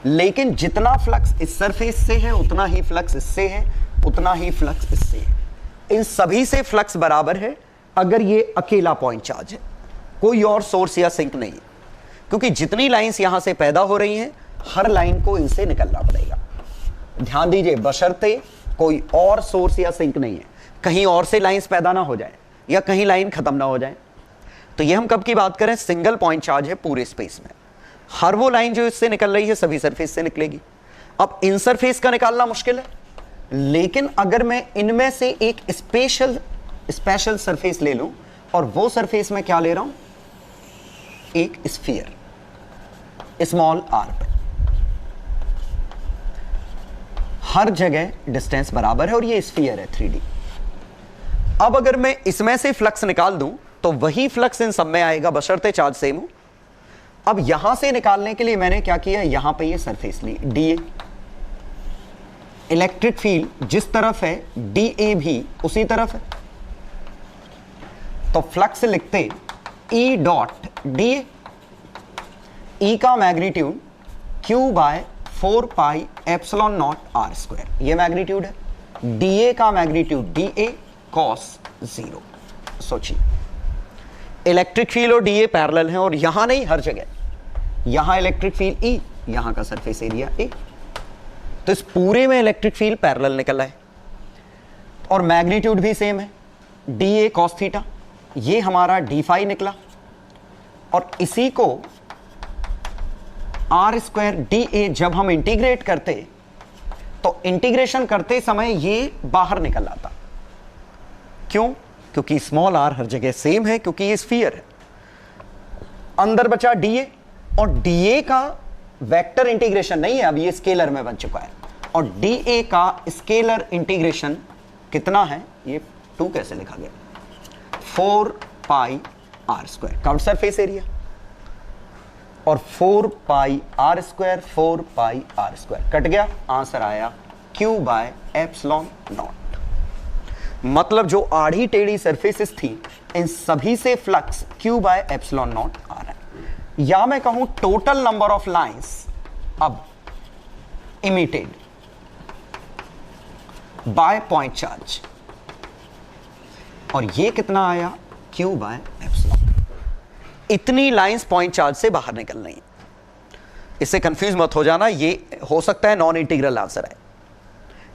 लेकिन जितना फ्लक्स इस सरफेस से है उतना ही फ्लक्स इससे है, उतना ही फ्लक्स इससे है। इन सभी से फ्लक्स बराबर है अगर ये अकेला पॉइंट चार्ज है, कोई और सोर्स या सिंक नहीं है, क्योंकि जितनी लाइंस यहां से पैदा हो रही हैं हर लाइन को इनसे निकलना पड़ेगा। ध्यान दीजिए, बशर्ते कोई और सोर्स या सिंक नहीं है, कहीं और से लाइंस पैदा ना हो जाए या कहीं लाइन खत्म ना हो जाए। तो ये हम कब की बात करें, सिंगल पॉइंट चार्ज है पूरे स्पेस में। हर वो लाइन जो इससे निकल रही है सभी सरफेस से निकलेगी। अब इन सरफेस का निकालना मुश्किल है, लेकिन अगर मैं इनमें से एक स्पेशल सरफेस ले लूं, और वो सरफेस में क्या ले रहा हूं, एक स्फीयर स्मॉल आर पे, हर जगह डिस्टेंस बराबर है और ये स्फीयर है 3D। अब अगर मैं इसमें से फ्लक्स निकाल दूं तो वही फ्लक्स इन सब में आएगा बशर्ते चार्ज सेम हो। अब यहां से निकालने के लिए मैंने क्या किया, यहां पे ये सरफेस ली डीए, इलेक्ट्रिक फील्ड जिस तरफ है डीए भी उसी तरफ है, तो फ्लक्स लिखते ई डॉट डीए, ई का magnitude q by 4 pi epsilon naught r square, ये मैग्नीट्यूड है, डीए का मैग्नीट्यूड डीए कॉस 0। सोचिए इलेक्ट्रिक फील्ड और डीए पैरेलल हैं, और यहां नहीं हर जगह, यहां इलेक्ट्रिक फील्ड ई, यहां का सरफेस एरिया ए, तो इस पूरे में इलेक्ट्रिक फील्ड पैरेलल निकला है और मैग्नीट्यूड भी सेम है, डीए कॉस थीटा, ये हमारा डी फाई निकला, और इसी को आर स्क्वायर डी ए जब हम इंटीग्रेट करते तो इंटीग्रेशन करते समय ये बाहर निकल आता। क्यों? क्योंकि स्मॉल आर हर जगह सेम है, क्योंकि ये स्फीयर है। अंदर बचा डीए, और डीए का वेक्टर इंटीग्रेशन नहीं है, अब ये स्केलर में बन चुका है, और डीए का स्केलर इंटीग्रेशन कितना है, ये 2 कैसे लिखा गया, 4 pi are square, count surface area, और 4 pi are square, 4 pi are square cut गया, आंसर आया क्यू बाय एप्सिलॉन नॉट। मतलब जो आड़ी टेढ़ी सरफेसेस थी इन सभी से flux Q by epsilon nought आ रहा है। या मैं कहूं टोटल नंबर ऑफ लाइंस अब इमिटेड बाय पॉइंट चार्ज, और ये कितना आया, क्यू बाय एप्सिलॉन। इतनी लाइंस पॉइंट चार्ज से बाहर निकल रही हैं। इससे कंफ्यूज मत हो जाना, ये हो सकता है नॉन इंटीग्रल आंसर आए।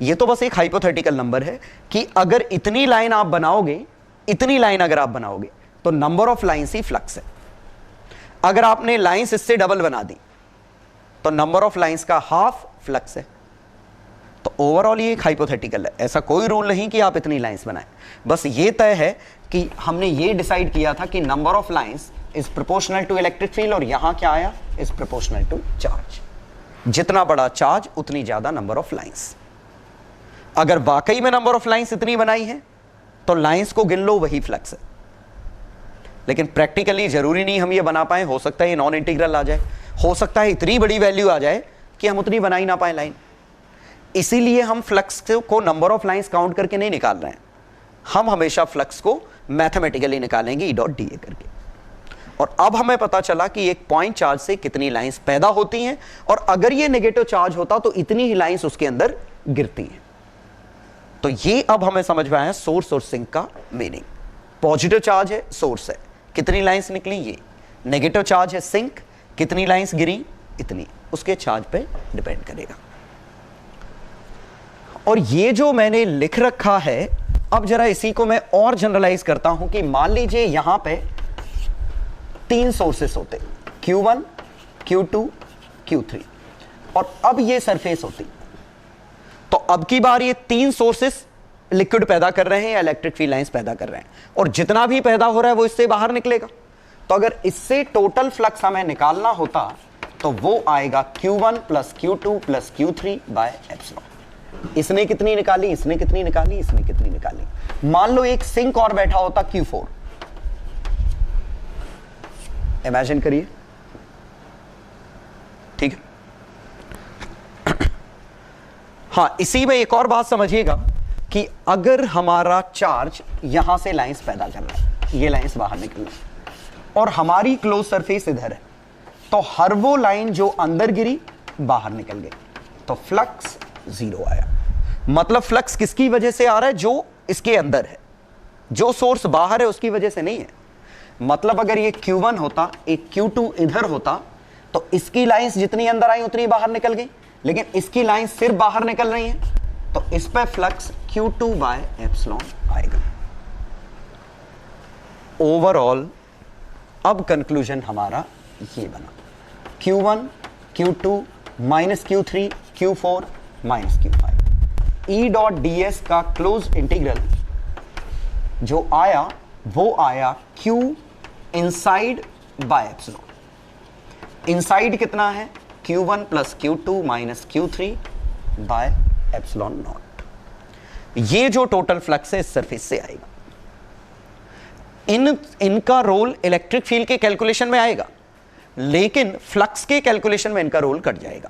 ये तो बस एक हाइपोथेटिकल नंबर है कि अगर इतनी लाइन आप बनाओगे, इतनी लाइन अगर आप बनाओगे तो number of lines he flux है। अगर आपने लाइंस इससे डबल बना दी तो नंबर ऑफ लाइंस का हाफ फ्लक्स है। तो ओवरऑल ये एक हाइपोथेटिकल है, ऐसा कोई रूल नहीं कि आप इतनी लाइंस बनाएं। बस ये तय है कि हमने ये डिसाइड किया था कि number of lines is proportional to electric field, और यहां क्या आया, इज प्रोपोर्शनल टू चार्ज। जितना बड़ा चार्ज उतनी ज्यादा नंबर ऑफ लाइंस। अगर वाकई में नंबर ऑफ लाइंस इतनी बनाई है तो लाइंस को गिन लो, वही फ्लक्स है। लेकिन प्रैक्टिकली जरूरी नहीं हम ये बना पाए, हो सकता है ये नॉन इंटीग्रल आ जाए, हो सकता है इतनी बड़ी वैल्यू आ जाए कि हम उतनी बना ही ना पाए लाइन। इसीलिए हम फ्लक्स को नंबर ऑफ लाइंस काउंट करके नहीं निकाल रहे हैं, हम हमेशा फ्लक्स को मैथमेटिकली निकालेंगे ई डॉट डी ए करके। और अब हमें पता चला कि एक पॉइंट चार्ज से कितनी लाइंस पैदा होती हैं, और अगर ये नेगेटिव चार्ज होता तो इतनी ही लाइंस उसके अंदर गिरती हैं। तो ये अब हमें समझ में आया सोर्स और सिंक का मीनिंग। पॉजिटिव चार्ज है, सोर्स है, कितनी लाइंस निकली ये, नेगेटिव चार्ज है सिंक, कितनी लाइंस गिरी, इतनी, उसके चार्ज पे डिपेंड करेगा। और ये जो मैंने लिख रखा है, अब जरा इसी को मैं और जनरलाइज करता हूं कि मान लीजिए यहां पे 3 सोर्सेस होते, Q1, Q2, Q3, और अब ये सरफेस होती, तो अब की बार ये 3 सोर्सेस लिक्विड पैदा कर रहे हैं या इलेक्ट्रिक फील्ड लाइंस पैदा कर रहे हैं, और जितना भी पैदा हो रहा है वो इससे बाहर निकलेगा। तो अगर इससे टोटल फ्लक्स हमें निकालना होता तो वो आएगा Q1 plus Q2 plus Q3 by epsilon. इसने कितनी निकाली, इसने कितनी निकाली, इसने कितनी निकाली। मान लो एक सिंक और बैठा होता Q4, इमेजिन करिए, ठीक है। हां, इसी में एक और बात समझिएगा कि अगर हमारा चार्ज यहां से लाइंस पैदा कर रहा है, ये लाइंस बाहर निकल रही है, और हमारी क्लोज सरफेस इधर है, तो हर वो लाइन जो अंदर गिरी बाहर निकल गई, तो फ्लक्स 0 आया। मतलब फ्लक्स किसकी वजह से आ रहा है, जो इसके अंदर है, जो सोर्स बाहर है उसकी वजह से नहीं है। मतलब अगर ये Q1 होता, एक Q2 इधर होता, तो इसकी लाइंस जितनी अंदर आई उतनी बाहर निकल गई, लेकिन इसकी लाइंस सिर्फ बाहर निकल रही हैं, तो इस पे फ्लक्स Q2 बाय एप्सिलॉन आएगा। ओवरऑल अब कंक्लूजन हमारा ये बना Q1 Q2 minus Q3 Q4 minus Q5। E dot ds का क्लोज इंटीग्रल जो आया वो आया Q inside by epsilon. Inside कितना है? Q1 plus Q2 minus Q3 bye epsilon not. ये जो टोटल फ्लक्स है इस सरफेस से आएगा। इनका रोल इलेक्ट्रिक फील्ड के कैलकुलेशन में आएगा, लेकिन फ्लक्स के कैलकुलेशन में इनका रोल कट जाएगा।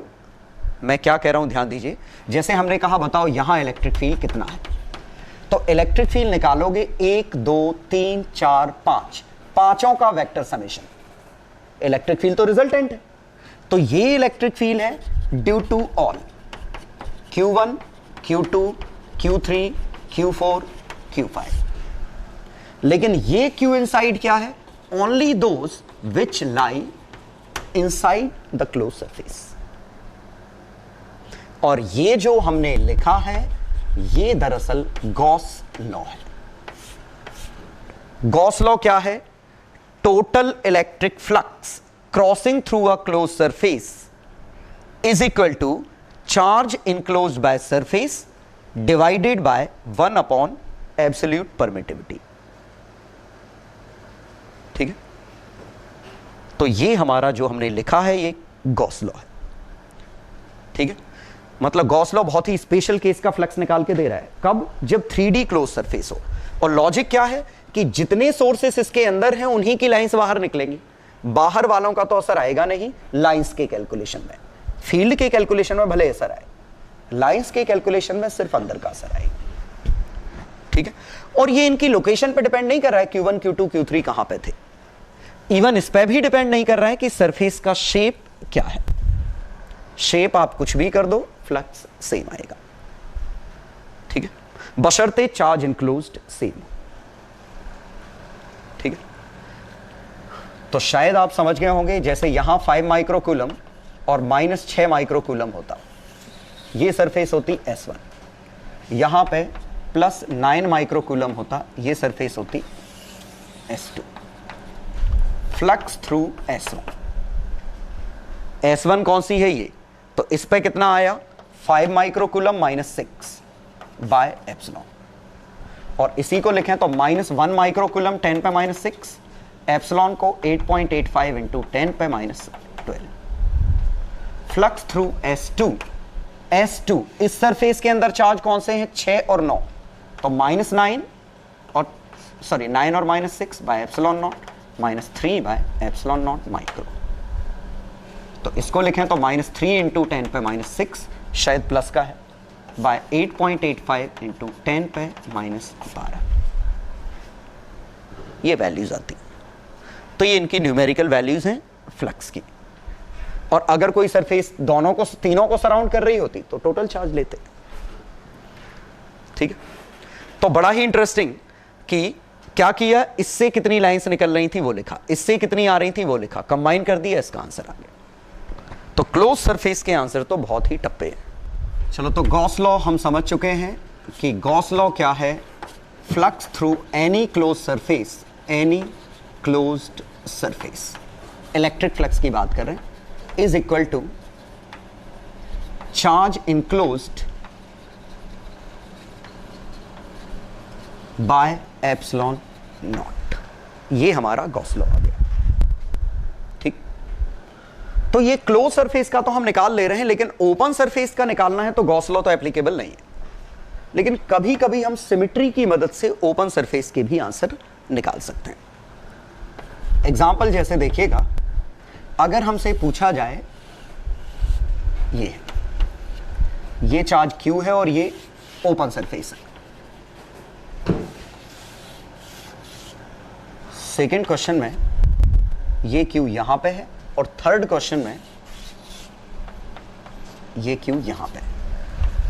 मैं क्या कह रहा हूं ध्यान दीजिए। जैसे हमने कहा बताओ यहां इलेक्ट्रिक फील्ड कितना है, तो इलेक्ट्रिक फील्ड निकालोगे 1 2 3 4 5, पांचों का वेक्टर समेशन। इलेक्ट्रिक फील्ड तो रिजल्टेंट है, तो ये इलेक्ट्रिक फील्ड है due to all Q1 Q2 Q3 Q4 Q5। लेकिन ये Q इनसाइड क्या है? Only those which lie inside the close surface. और ये जो हमने लिखा है ये दरअसल गॉस लॉ है। गॉस लॉ क्या है? Total electric flux crossing through a close surface is equal to charge enclosed by surface divided by 1 upon absolute permittivity. ठीक है, तो ये हमारा जो हमने लिखा है ये गॉस लॉ है। ठीक है, मतलब गॉस लॉ बहुत ही स्पेशल केस का फ्लक्स निकाल के दे रहा है। कब? जब 3D क्लोज सरफेस हो। और लॉजिक क्या है कि जितने सोर्सेस इसके अंदर हैं उन्हीं की लाइंस बाहर निकलेंगी, बाहर वालों का तो असर आएगा नहीं लाइंस के कैलकुलेशन में। फील्ड के कैलकुलेशन में भले असर आए, लाइंस के कैलकुलेशन में सिर्फ अंदर का असर आएगा। ठीक है, और ये इनकी लोकेशन पे डिपेंड नहीं कर रहा है Q1 Q2 Q3 कहां पे थे। इवन इस पे भी डिपेंड नहीं कर रहा है कि सरफेस का शेप क्या है। शेप आप कुछ भी कर दो फ्लक्स सेम आएगा। ठीक है, बशर्ते चार्ज इनक्लोज्ड सेम। ठीक है, तो शायद आप समझ गए होंगे जैसे यहां 5 माइक्रोकूलम और माइनस 6 माइक्रोकूलम होता, ये सरफेस होती S1। यहां पे प्लस 9 माइक्रोकूलम होता, ये सरफेस होती S2। Flux through S1। S1 कौन सी है ये? तो इस पे कितना आया? 5 माइक्रोकूलम माइनस 6 बाय एप्सिलॉन। और इसी को लिखें तो -1 माइक्रोकूलम 10 पे माइनस 6, एप्सिलॉन को 8.85 इंटू 10 पे minus 12। Flux through S2। S2 इस सरफेस के अंदर चार्ज कौन से हैं? 6 और 9, तो -9 और 9 और -6 bye epsilon not -3 bye epsilon not micro. तो इसको लिखें तो -3 इंटू 10 पे -6, शायद प्लस का है, बाय 8.85 इंटू 10 पे -12। ये वैल्यूज आती। तो ये इनकी न्यूमेरिकल वैल्यूज हैं फ्लक्स की। और अगर कोई सरफेस तीनों को सराउंड कर रही होती तो टोटल चार्ज लेते। ठीक है, तो बड़ा ही इंटरेस्टिंग कि क्या किया, इससे कितनी लाइंस निकल रही थी वो लिखा, इससे कितनी आ रही थी वो लिखा, कंबाइन कर दिया, इसका आंसर आ गया। तो क्लोज सरफेस के आंसर तो बहुत ही टप्पे हैं। चलो, तो गॉस लॉ हम समझ चुके हैं कि गॉस लॉ क्या है? Flux through any close surface, any closed surface, electric flux की बात कर रहे हैं, is equal to charge enclosed by epsilon not. ये हमारा गॉस लॉ आ गया। ठीक, तो ये क्लोज सरफेस का तो हम निकाल ले रहे हैं, लेकिन ओपन सरफेस का निकालना है तो गॉस लॉ तो एप्लीकेबल नहीं है। लेकिन कभी कभी हम सिमेट्री की मदद से ओपन सरफेस के भी आंसर निकाल सकते हैं। एग्जाम्पल जैसे देखिएगा, अगर हमसे पूछा जाए ये चार्ज Q है और ये ओपन सरफेस है। सेकंड क्वेश्चन में ये Q यहां पे है और थर्ड क्वेश्चन में ये Q यहां पे है।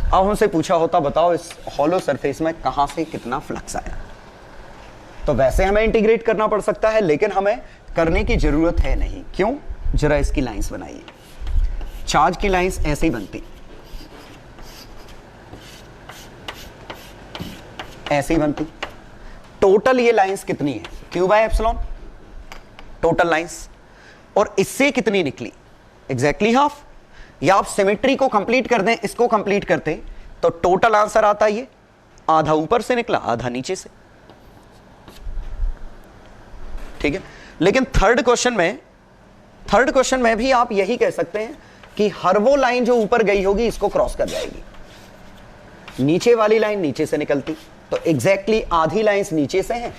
अब हमसे पूछा होता बताओ इस हॉलो सरफेस में कहां से कितना फ्लक्स आया, तो वैसे हमें इंटीग्रेट करना पड़ सकता है, लेकिन हमें करने की जरूरत है नहीं। क्यों? जरा इसकी लाइंस बनाइए। चार्ज की लाइंस ऐसे ही बनती, ऐसे ही बनती। टोटल ये लाइंस कितनी है? Q by epsilon total lines. और इससे कितनी निकली? Exactly half. या आप सिमेट्री को कंप्लीट कर दें, इसको कंप्लीट करते तो टोटल आंसर आता ये आधा ऊपर से निकला आधा नीचे से, ठीक है। लेकिन थर्ड क्वेश्चन में भी आप यही कह सकते हैं कि हर वो लाइन जो ऊपर गई होगी इसको क्रॉस कर जाएगी, नीचे वाली लाइन नीचे से निकलती, तो एग्जैक्टली आधी लाइंस नीचे से हैं,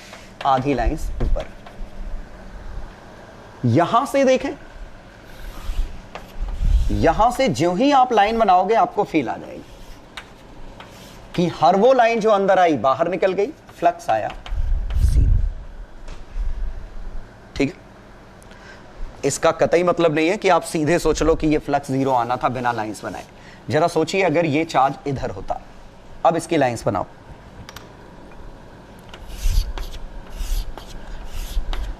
आधी लाइंस ऊपर। यहां से देखें, यहां से जो ही आप लाइन बनाओगे आपको फील आ जाएगी कि हर वो लाइन जो अंदर आई बाहर निकल गई, फ्लक्स आया जीरो, ठीक है। इसका कतई मतलब नहीं है कि आप सीधे सोच लो कि ये फ्लक्स जीरो आना था बिना लाइंस बनाए। जरा सोचिए अगर ये चार्ज इधर होता, अब इसकी लाइंस बनाओ,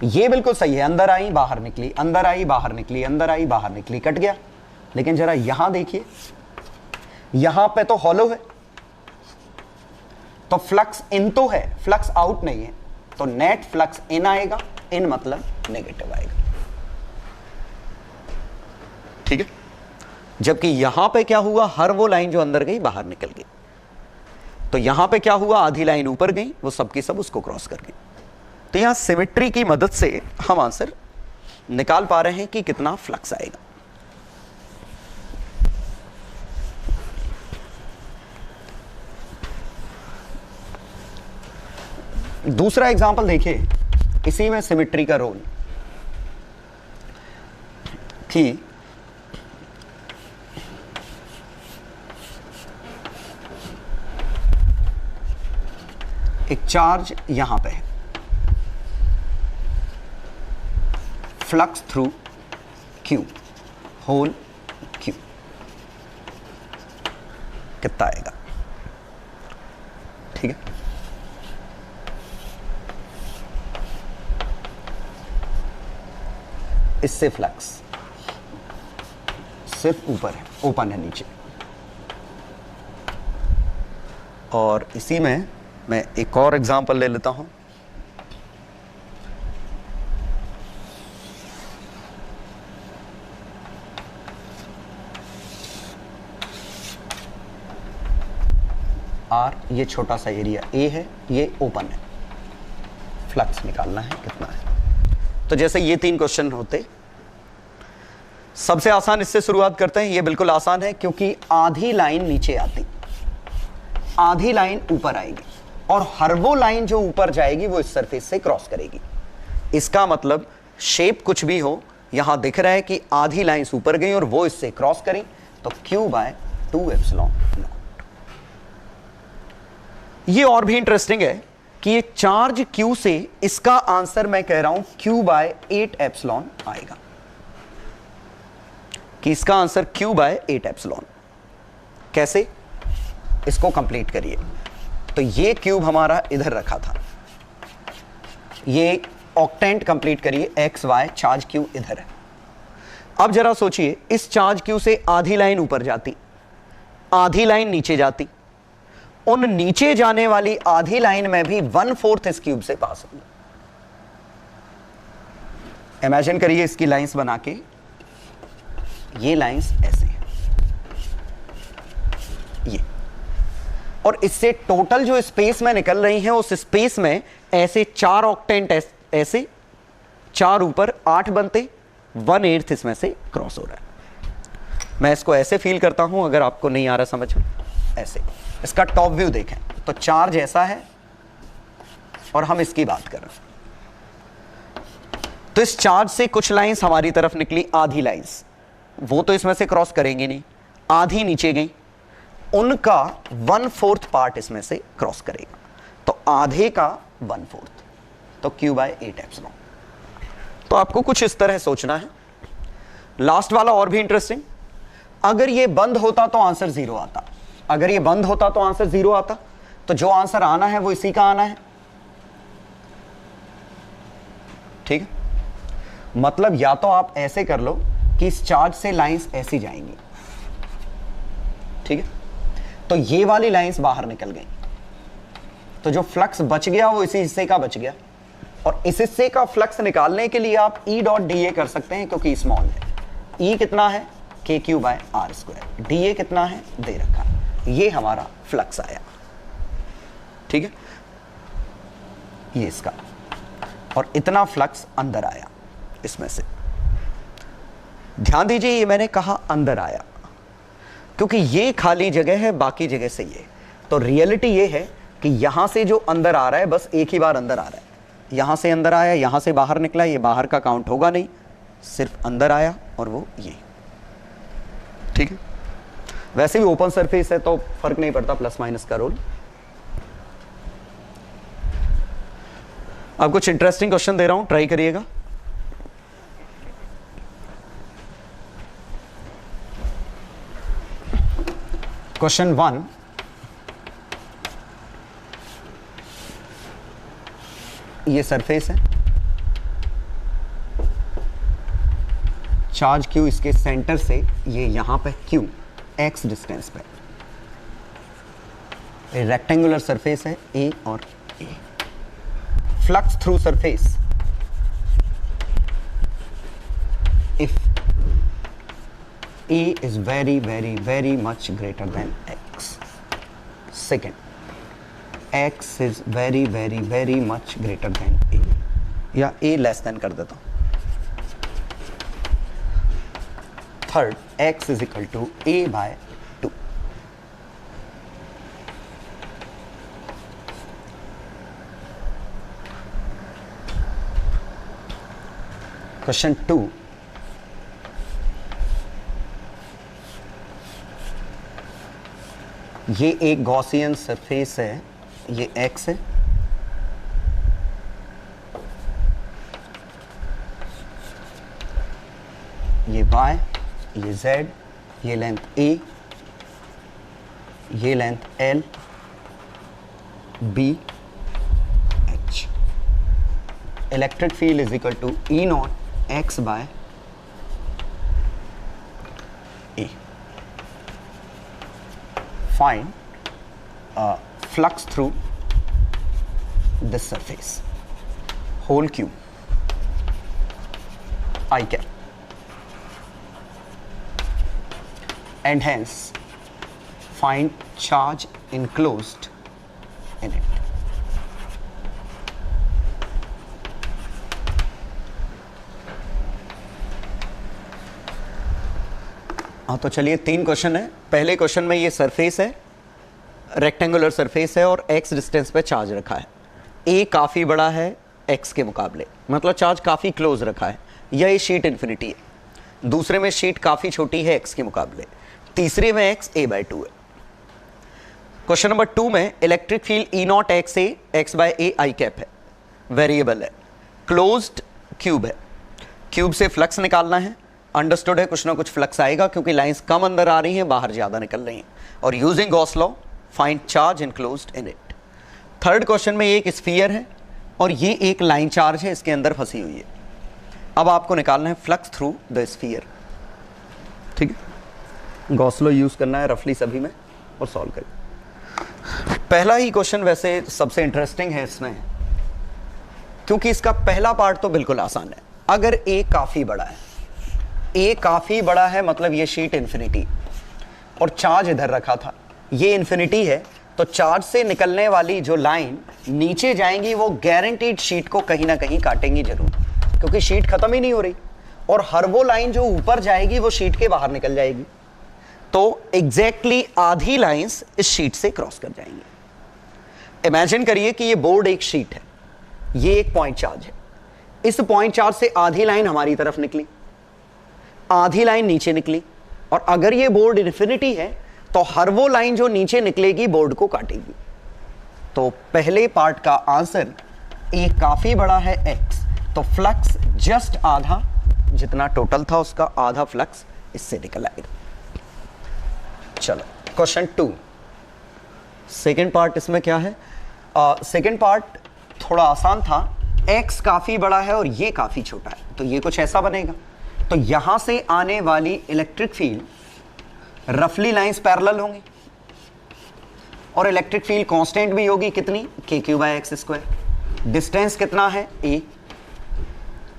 ये बिल्कुल सही है, अंदर आई बाहर निकली, अंदर आई बाहर निकली, अंदर आई बाहर निकली, कट गया। लेकिन जरा यहां देखिए, यहां पे तो हॉलो है, तो फ्लक्स इन तो है, फ्लक्स आउट नहीं है, तो नेट फ्लक्स इन आएगा, इन मतलब नेगेटिव आएगा, ठीक है। जबकि यहां पे क्या हुआ, हर वो लाइन जो अंदर गई बाहर निकल गई, तो यहां पे क्या हुआ, आधी लाइन ऊपर गई, वो सबकी सब उसको क्रॉस कर गई। तो यहां सिमेट्री की मदद से हम आंसर निकाल पा रहे हैं कि कितना फ्लक्स आएगा। दूसरा एग्जांपल देखिए, इसी में सिमेट्री का रोल कि एक चार्ज यहां पे है, flux through Q, whole Q, कितना आएगा, ठीक है। इससे फ्लक्स सिर्फ ऊपर है, ओपन है नीचे। और इसी में मैं एक और एग्जांपल ले लेता हूं, आर ये छोटा सा एरिया ए है, ये ओपन है, फ्लक्स निकालना है कितना है। तो जैसे ये 3 क्वेश्चन होते, सबसे आसान इससे शुरुआत करते हैं। ये बिल्कुल आसान है क्योंकि आधी लाइन नीचे आती, आधी लाइन ऊपर आएगी, और हर वो लाइन जो ऊपर जाएगी वो इस सरफेस से क्रॉस करेगी। इसका मतलब शेप कुछ भी हो, यहां दिख रहा है कि आधी लाइंस ऊपर गई और वो इससे क्रॉस करी, तो Q/2 एप्सिलॉन नॉट। ये और भी इंटरेस्टिंग है कि ये चार्ज Q से इसका आंसर मैं कह रहा हूं Q/8 एप्सिलॉन आएगा, कि इसका आंसर Q/8 एप्सिलॉन। कैसे, इसको कंप्लीट करिए। तो ये क्यूब हमारा इधर रखा था, ये ऑक्टेंट कंप्लीट करिए, एक्स वाई चार्ज क्यू इधर है। अब जरा सोचिए, इस चार्ज क्यू से आधी लाइन ऊपर जाती, आधी लाइन नीचे जाती, उन नीचे जाने वाली आधी लाइन में भी 1/4 इस क्यूब से पास होगी। इमेजिन करिए इसकी लाइंस बना के, ये लाइंस ऐसे है, ये, और इससे टोटल जो स्पेस में निकल रही है उस स्पेस में ऐसे 4 ऑक्टेंट ऐसे 4 ऊपर 8 बनते, 1/8 इसमें से क्रॉस हो रहा है। मैं इसको ऐसे फील करता हूं, अगर आपको नहीं आ रहा समझ में, ऐसे। इसका टॉप व्यू देखें तो चार्ज ऐसा है और हम इसकी बात कर रहे हैं। तो इस चार्ज से कुछ लाइंस हमारी तरफ निकली, आधी लाइंस, वो तो इसमें से क्रॉस करेंगे नहीं, आधी नीचे गई, उनका 1/4 पार्ट इसमें से क्रॉस करेगा, तो आधे का 1/4, तो Q/8 एप्सिलॉन। तो आपको कुछ इस तरह सोचना है। लास्ट वाला और भी इंटरेस्टिंग, अगर ये बंद होता तो आंसर 0 आता, अगर ये बंद होता तो आंसर 0 आता, तो जो आंसर आना है वो इसी का आना है, ठीक है। मतलब या तो आप ऐसे कर लो कि इस चार्ज से लाइंस ऐसी जाएंगी, ठीक है, तो ये वाली लाइंस बाहर निकल गई, तो जो फ्लक्स बच गया वो इसी हिस्से का बच गया, और इस हिस्से का फ्लक्स निकालने के लिए आप E.dA कर सकते हैं क्योंकि स्मॉल है। ई कितना है, K Q by are square, D A कितना है दे रखा है, ये हमारा फ्लक्स आया, ठीक है, ये इसका, और इतना फ्लक्स अंदर आया इसमें से। ध्यान दीजिए ये मैंने कहा अंदर आया क्योंकि ये खाली जगह है, बाकी जगह से ये, तो रियलिटी ये है कि यहां से जो अंदर आ रहा है बस एक ही बार अंदर आ रहा है, यहां से अंदर आया, यहां से बाहर निकला, ये बाहर का काउंट होगा नहीं, सिर्फ अंदर आया और वो ये, ठीक है। वैसे भी ओपन सरफेस है तो फर्क नहीं पड़ता प्लस माइनस का रोल। अब कुछ इंटरेस्टिंग क्वेश्चन दे रहा हूं, ट्राई करिएगा। क्वेश्चन 1, ये सरफेस है, चार्ज Q इसके सेंटर से ये यहां पे Q x डिस्टेंस पे, रेक्टेंगुलर सरफेस है A और A। Flux through surface, if A is very very very much greater than x, second x is very very very much greater than A, या A less than कर देता हूं, third x is equal to A by 2। Question 2, ये एक Gaussian surface है, ये x है, ये y, ये z, ये लेंथ a, ये length l, b, h। Electric field is equal to E naught x by a। Find flux through this surface, whole Q, I cap, and hence find charge enclosed in it। हाँ, तो चलिए 3 question है। पहले question में ये surface है, rectangular surface है और x डिस्टेंस पे चार्ज रखा है, a काफ़ी बड़ा है x के मुकाबले, मतलब चार्ज काफ़ी क्लोज रखा है, यह शीट इन्फिनिटी है। दूसरे में शीट काफ़ी छोटी है x के मुकाबले, तीसरे में x a/2 है। क्वेश्चन नंबर 2 में electric field E naught x a x by a I cap है, वेरिएबल है, क्लोज्ड क्यूब है, क्यूब से फ्लक्स निकालना है। अंडरस्टूड है कुछ ना कुछ फ्लक्स आएगा क्योंकि लाइंस कम अंदर आ रही हैं, बाहर ज़्यादा निकल रही हैं, और using Gauss law find charge enclosed in it. Third question में ये एक स्फीयर है और ये एक लाइन चार्ज है इसके अंदर फंसी हुई है। अब आपको निकालना है फ्लक्स थ्रू द स्फीयर, ठीक है, गॉस लॉ यूज करना है रफली सभी में और सॉल्व करें। पहला ही क्वेश्चन वैसे सबसे इंटरेस्टिंग है इसमें, क्योंकि इसका पहला पार्ट तो बिल्कुल आसान है। अगर a काफ़ी बड़ा है, a काफ़ी बड़ा है मतलब ये शीट इन्फिनिटी और चार्ज इधर रखा था, ये इन्फिनिटी है, तो चार्ज से निकलने वाली जो लाइन नीचे जाएंगी वो गारंटीड शीट को कहीं ना कहीं काटेंगी जरूर, क्योंकि शीट खत्म ही नहीं हो रही, और हर वो लाइन जो ऊपर जाएगी वो शीट के बाहर निकल जाएगी, तो एग्जैक्टली आधी लाइंस इस शीट से क्रॉस कर जाएंगी। इमेजिन करिए कि ये बोर्ड एक शीट है, ये एक पॉइंट चार्ज है, इस पॉइंट चार्ज से आधी लाइन हमारी तरफ निकली, आधी लाइन नीचे निकली, और अगर ये बोर्ड इन्फिनिटी है तो हर वो लाइन जो नीचे निकलेगी बोर्ड को काटेगी। तो पहले पार्ट का आंसर ए काफी बड़ा है x, तो फ्लक्स जस्ट आधा, जितना टोटल था उसका आधा फ्लक्स इससे निकल आएगा। चलो क्वेश्चन 2, सेकेंड पार्ट इसमें क्या है? सेकेंड पार्ट थोड़ा आसान था, x काफी बड़ा है और ये काफी छोटा है, तो ये कुछ ऐसा बनेगा। तो यहां से आने वाली इलेक्ट्रिक फील्ड रफली लाइंस पैरेलल होंगी और इलेक्ट्रिक फील्ड कांस्टेंट भी होगी, कितनी? kq/x²। डिस्टेंस कितना है? a,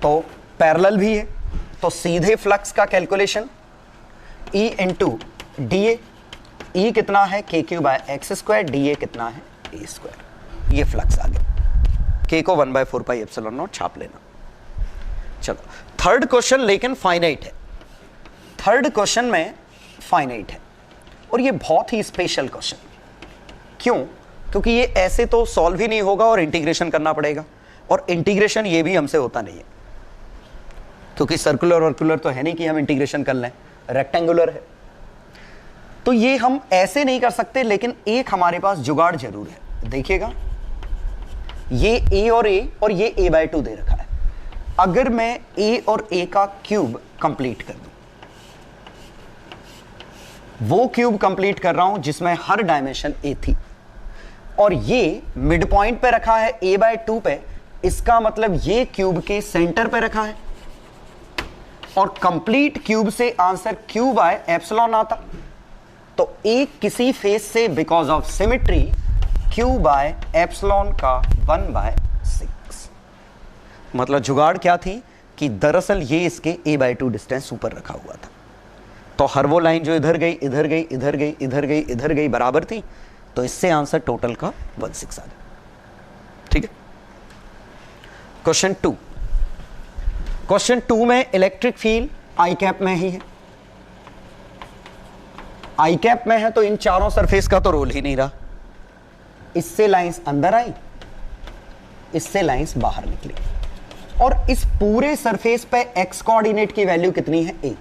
तो पैरेलल भी है, तो सीधे फ्लक्स का calculation E into D A, E कितना है K Q by X square, D A कितना है ए स्क्वायर, ये फ्लक्स आ गया। के को 1/4 पाई एप्सिलॉन नॉट छाप लेना। चलो थर्ड क्वेश्चन लेकिन फाइनाइट है, थर्ड क्वेश्चन में फाइनाइट है और ये बहुत ही स्पेशल क्वेश्चन। क्यों? क्योंकि ये ऐसे तो सॉल्व ही नहीं होगा और इंटीग्रेशन करना पड़ेगा, और इंटीग्रेशन ये भी हमसे होता नहीं है क्योंकि सर्कुलर वर्कुलर तो है नहीं कि हम इंटीग्रेशन कर लें, रेक्टेंगुलर है। तो ये हम ऐसे नहीं कर सकते, लेकिन एक हमारे पास जुगाड़ जरूर है। देखिएगा ये a और ये a/2 दे रखा है। अगर मैं a और a का क्यूब कंप्लीट कर दूं, वो क्यूब कंप्लीट कर रहा हूं जिसमें हर डायमेंशन a थी, और ये मिड पॉइंट पे रखा है a/2 पे, इसका मतलब ये क्यूब के सेंटर पे रखा है, और कंप्लीट क्यूब से आंसर q बाय एप्सिलॉन आता। तो एक किसी फेस से because of symmetry q by epsilon का 1/6। मतलब जुगाड़ क्या थी कि दरअसल ये इसके a/2 डिस्टेंस ऊपर रखा हुआ था, तो हर वो लाइन जो इधर गई इधर गई इधर गई इधर गई इधर गई बराबर थी, तो इससे आंसर टोटल का 1/6 आ गया। ठीक है। क्वेश्चन 2, क्वेश्चन 2 में इलेक्ट्रिक फील्ड आई कैप में ही है। आई कैप में है तो इन चारों सरफेस का तो रोल ही नहीं रहा। इससे लाइंस अंदर आई, इससे लाइंस बाहर निकली, और इस पूरे सरफेस पे एक्स कोऑर्डिनेट की वैल्यू कितनी है a,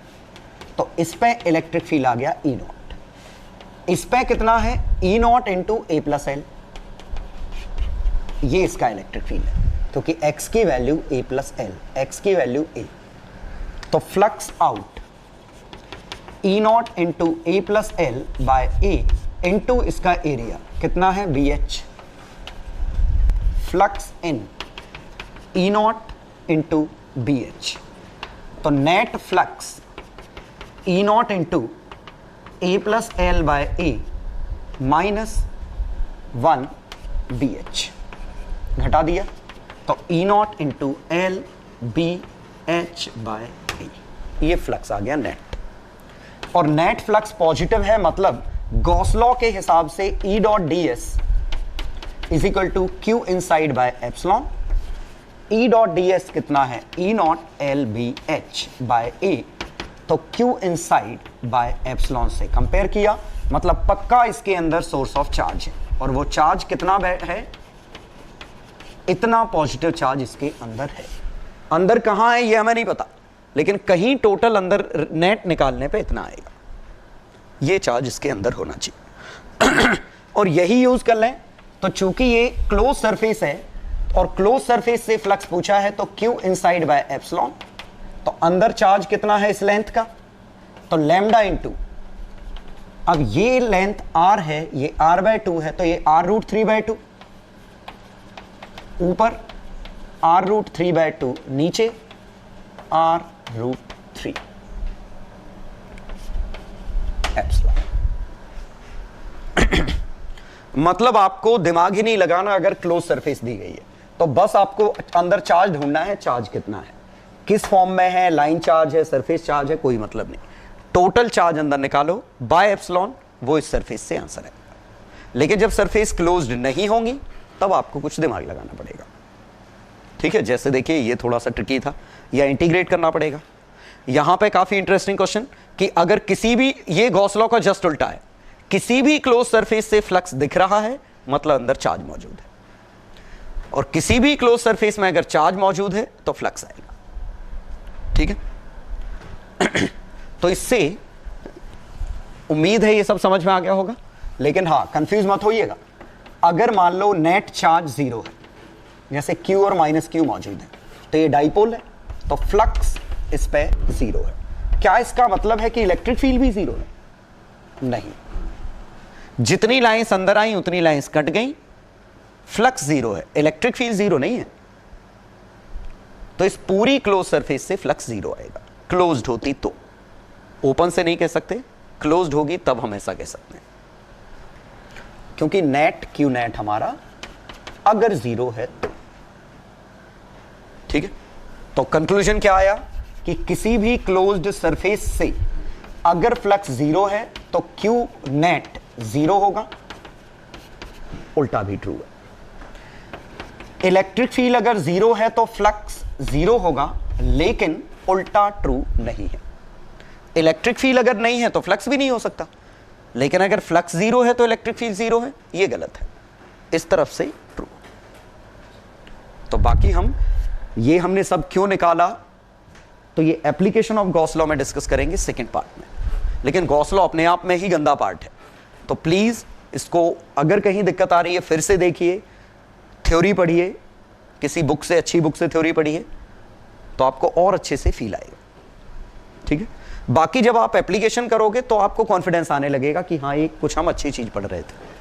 तो इस पे इलेक्ट्रिक फील्ड आ गया E नॉट। इस पे कितना है E nought into a plus L, ये इसका इलेक्ट्रिक फील्ड है क्योंकि x की value a plus L, x की वैल्यू a। तो flux out E nought into a plus L by a into इसका एरिया कितना है BH। Flux in E nought into BH, तो net flux E nought into a plus L by a minus 1 BH घटा दिया, तो E nought into L BH by a, ये flux आ गया net. और नेट फ्लक्स पॉजिटिव है, मतलब Gauss law के हिसाब से E dot ds is equal to Q inside by epsilon. E dot ds कितना है E naught L BH by a, तो Q इनसाइड बाय एप्सिलॉन से कंपेयर किया, मतलब पक्का इसके अंदर सोर्स ऑफ चार्ज है, और वो चार्ज कितना है, इतना पॉजिटिव चार्ज इसके अंदर है। अंदर कहां है ये हमें नहीं पता, लेकिन कहीं टोटल अंदर नेट निकालने पे इतना आएगा, ये चार्ज इसके अंदर होना चाहिए। और यही यूज कर लें, तो चूंकि ये क्लोज सरफेस है और क्लोज सरफेस से फ्लक्स पूछा है, तो Q इनसाइड बाय एप्सिलॉन, तो अंदर चार्ज कितना है इस लेंथ का, तो लैम्डा इंटू, अब ये लेंथ r है, ये r/2 है, तो ये r√3/2, ऊपर r√3/2, नीचे r√3 एप्सिलॉन। मतलब आपको दिमाग ही नहीं लगाना, अगर क्लोज सरफेस दी गई है तो बस आपको अंदर चार्ज ढूंढना है, चार्ज कितना है, किस फॉर्म में है, लाइन चार्ज है, सरफेस चार्ज है, कोई मतलब नहीं, टोटल चार्ज अंदर निकालो बाय एप्सिलॉन, वो इस सरफेस से आंसर है। लेकिन जब सरफेस क्लोज्ड नहीं होंगी तब आपको कुछ दिमाग लगाना पड़ेगा। ठीक है, जैसे देखिए ये थोड़ा सा ट्रिकी था, या इंटीग्रेट करना पड़ेगा। यहां पे काफी इंटरेस्टिंग क्वेश्चन कि अगर किसी भी, ये गॉस लॉ का जस्ट उल्टा है, किसी भी क्लोज सरफेस से फ्लक्स दिख रहा है मतलब अंदर चार्ज मौजूद है, और किसी भी क्लोज सरफेस में अगर चार्ज मौजूद है तो फ्लक्स आएगा। ठीक है। तो इससे उम्मीद है ये सब समझ में आ गया होगा, लेकिन हाँ कंफ्यूज मत होइएगा। अगर मान लो नेट चार्ज 0 है, जैसे Q और माइनस Q मौजूद है, तो ये डाइपोल है, तो फ्लक्स इस पे 0 है। क्या इसका मतलब है कि इलेक्ट्रिक फील्ड भी 0 है? नहीं, जितनी लाइंस अंदर आई उतनी लाइंस कट गई, फ्लक्स 0 है, इलेक्ट्रिक फील्ड 0 नहीं है। तो इस पूरी क्लोज सरफेस से फ्लक्स 0 आएगा। क्लोज्ड होती तो, ओपन से नहीं कह सकते, क्लोज्ड होगी तब हम ऐसा कह सकते हैं, क्योंकि नेट Q नेट हमारा अगर 0 है तो। ठीक है, तो कंक्लूजन क्या आया कि किसी भी क्लोज्ड सरफेस से अगर फ्लक्स जीरो है तो क्यू नेट जीरो होगा, उल्टा भी ट्रू है। इलेक्ट्रिक फील्ड अगर जीरो है तो फ्लक्स जीरो होगा, लेकिन उल्टा ट्रू नहीं है। इलेक्ट्रिक फील्ड अगर नहीं है तो फ्लक्स भी नहीं हो सकता, लेकिन अगर फ्लक्स जीरो है तो इलेक्ट्रिक फील्ड जीरो है, ये गलत है। इस तरफ से ट्रू। तो बाकी ये हमने सब क्यों निकाला, तो ये एप्लीकेशन ऑफ गॉस लॉ में डिस्कस करेंगे सेकंड पार्ट में। लेकिन गॉस लॉ अपने आप में ही गंदा पार्ट है, तो प्लीज इसको अगर कहीं दिक्कत आ रही है फिर से देखिए, थ्योरी पढ़िए, किसी बुक से, अच्छी बुक से थ्योरी पढ़िए, तो आपको और अच्छे से फील आएगा। ठीक है, बाकी जब आप एप्लीकेशन करोगे तो आपको कॉन्फिडेंस आने लगेगा कि हाँ ये कुछ हम अच्छी चीज पढ़ रहे थे।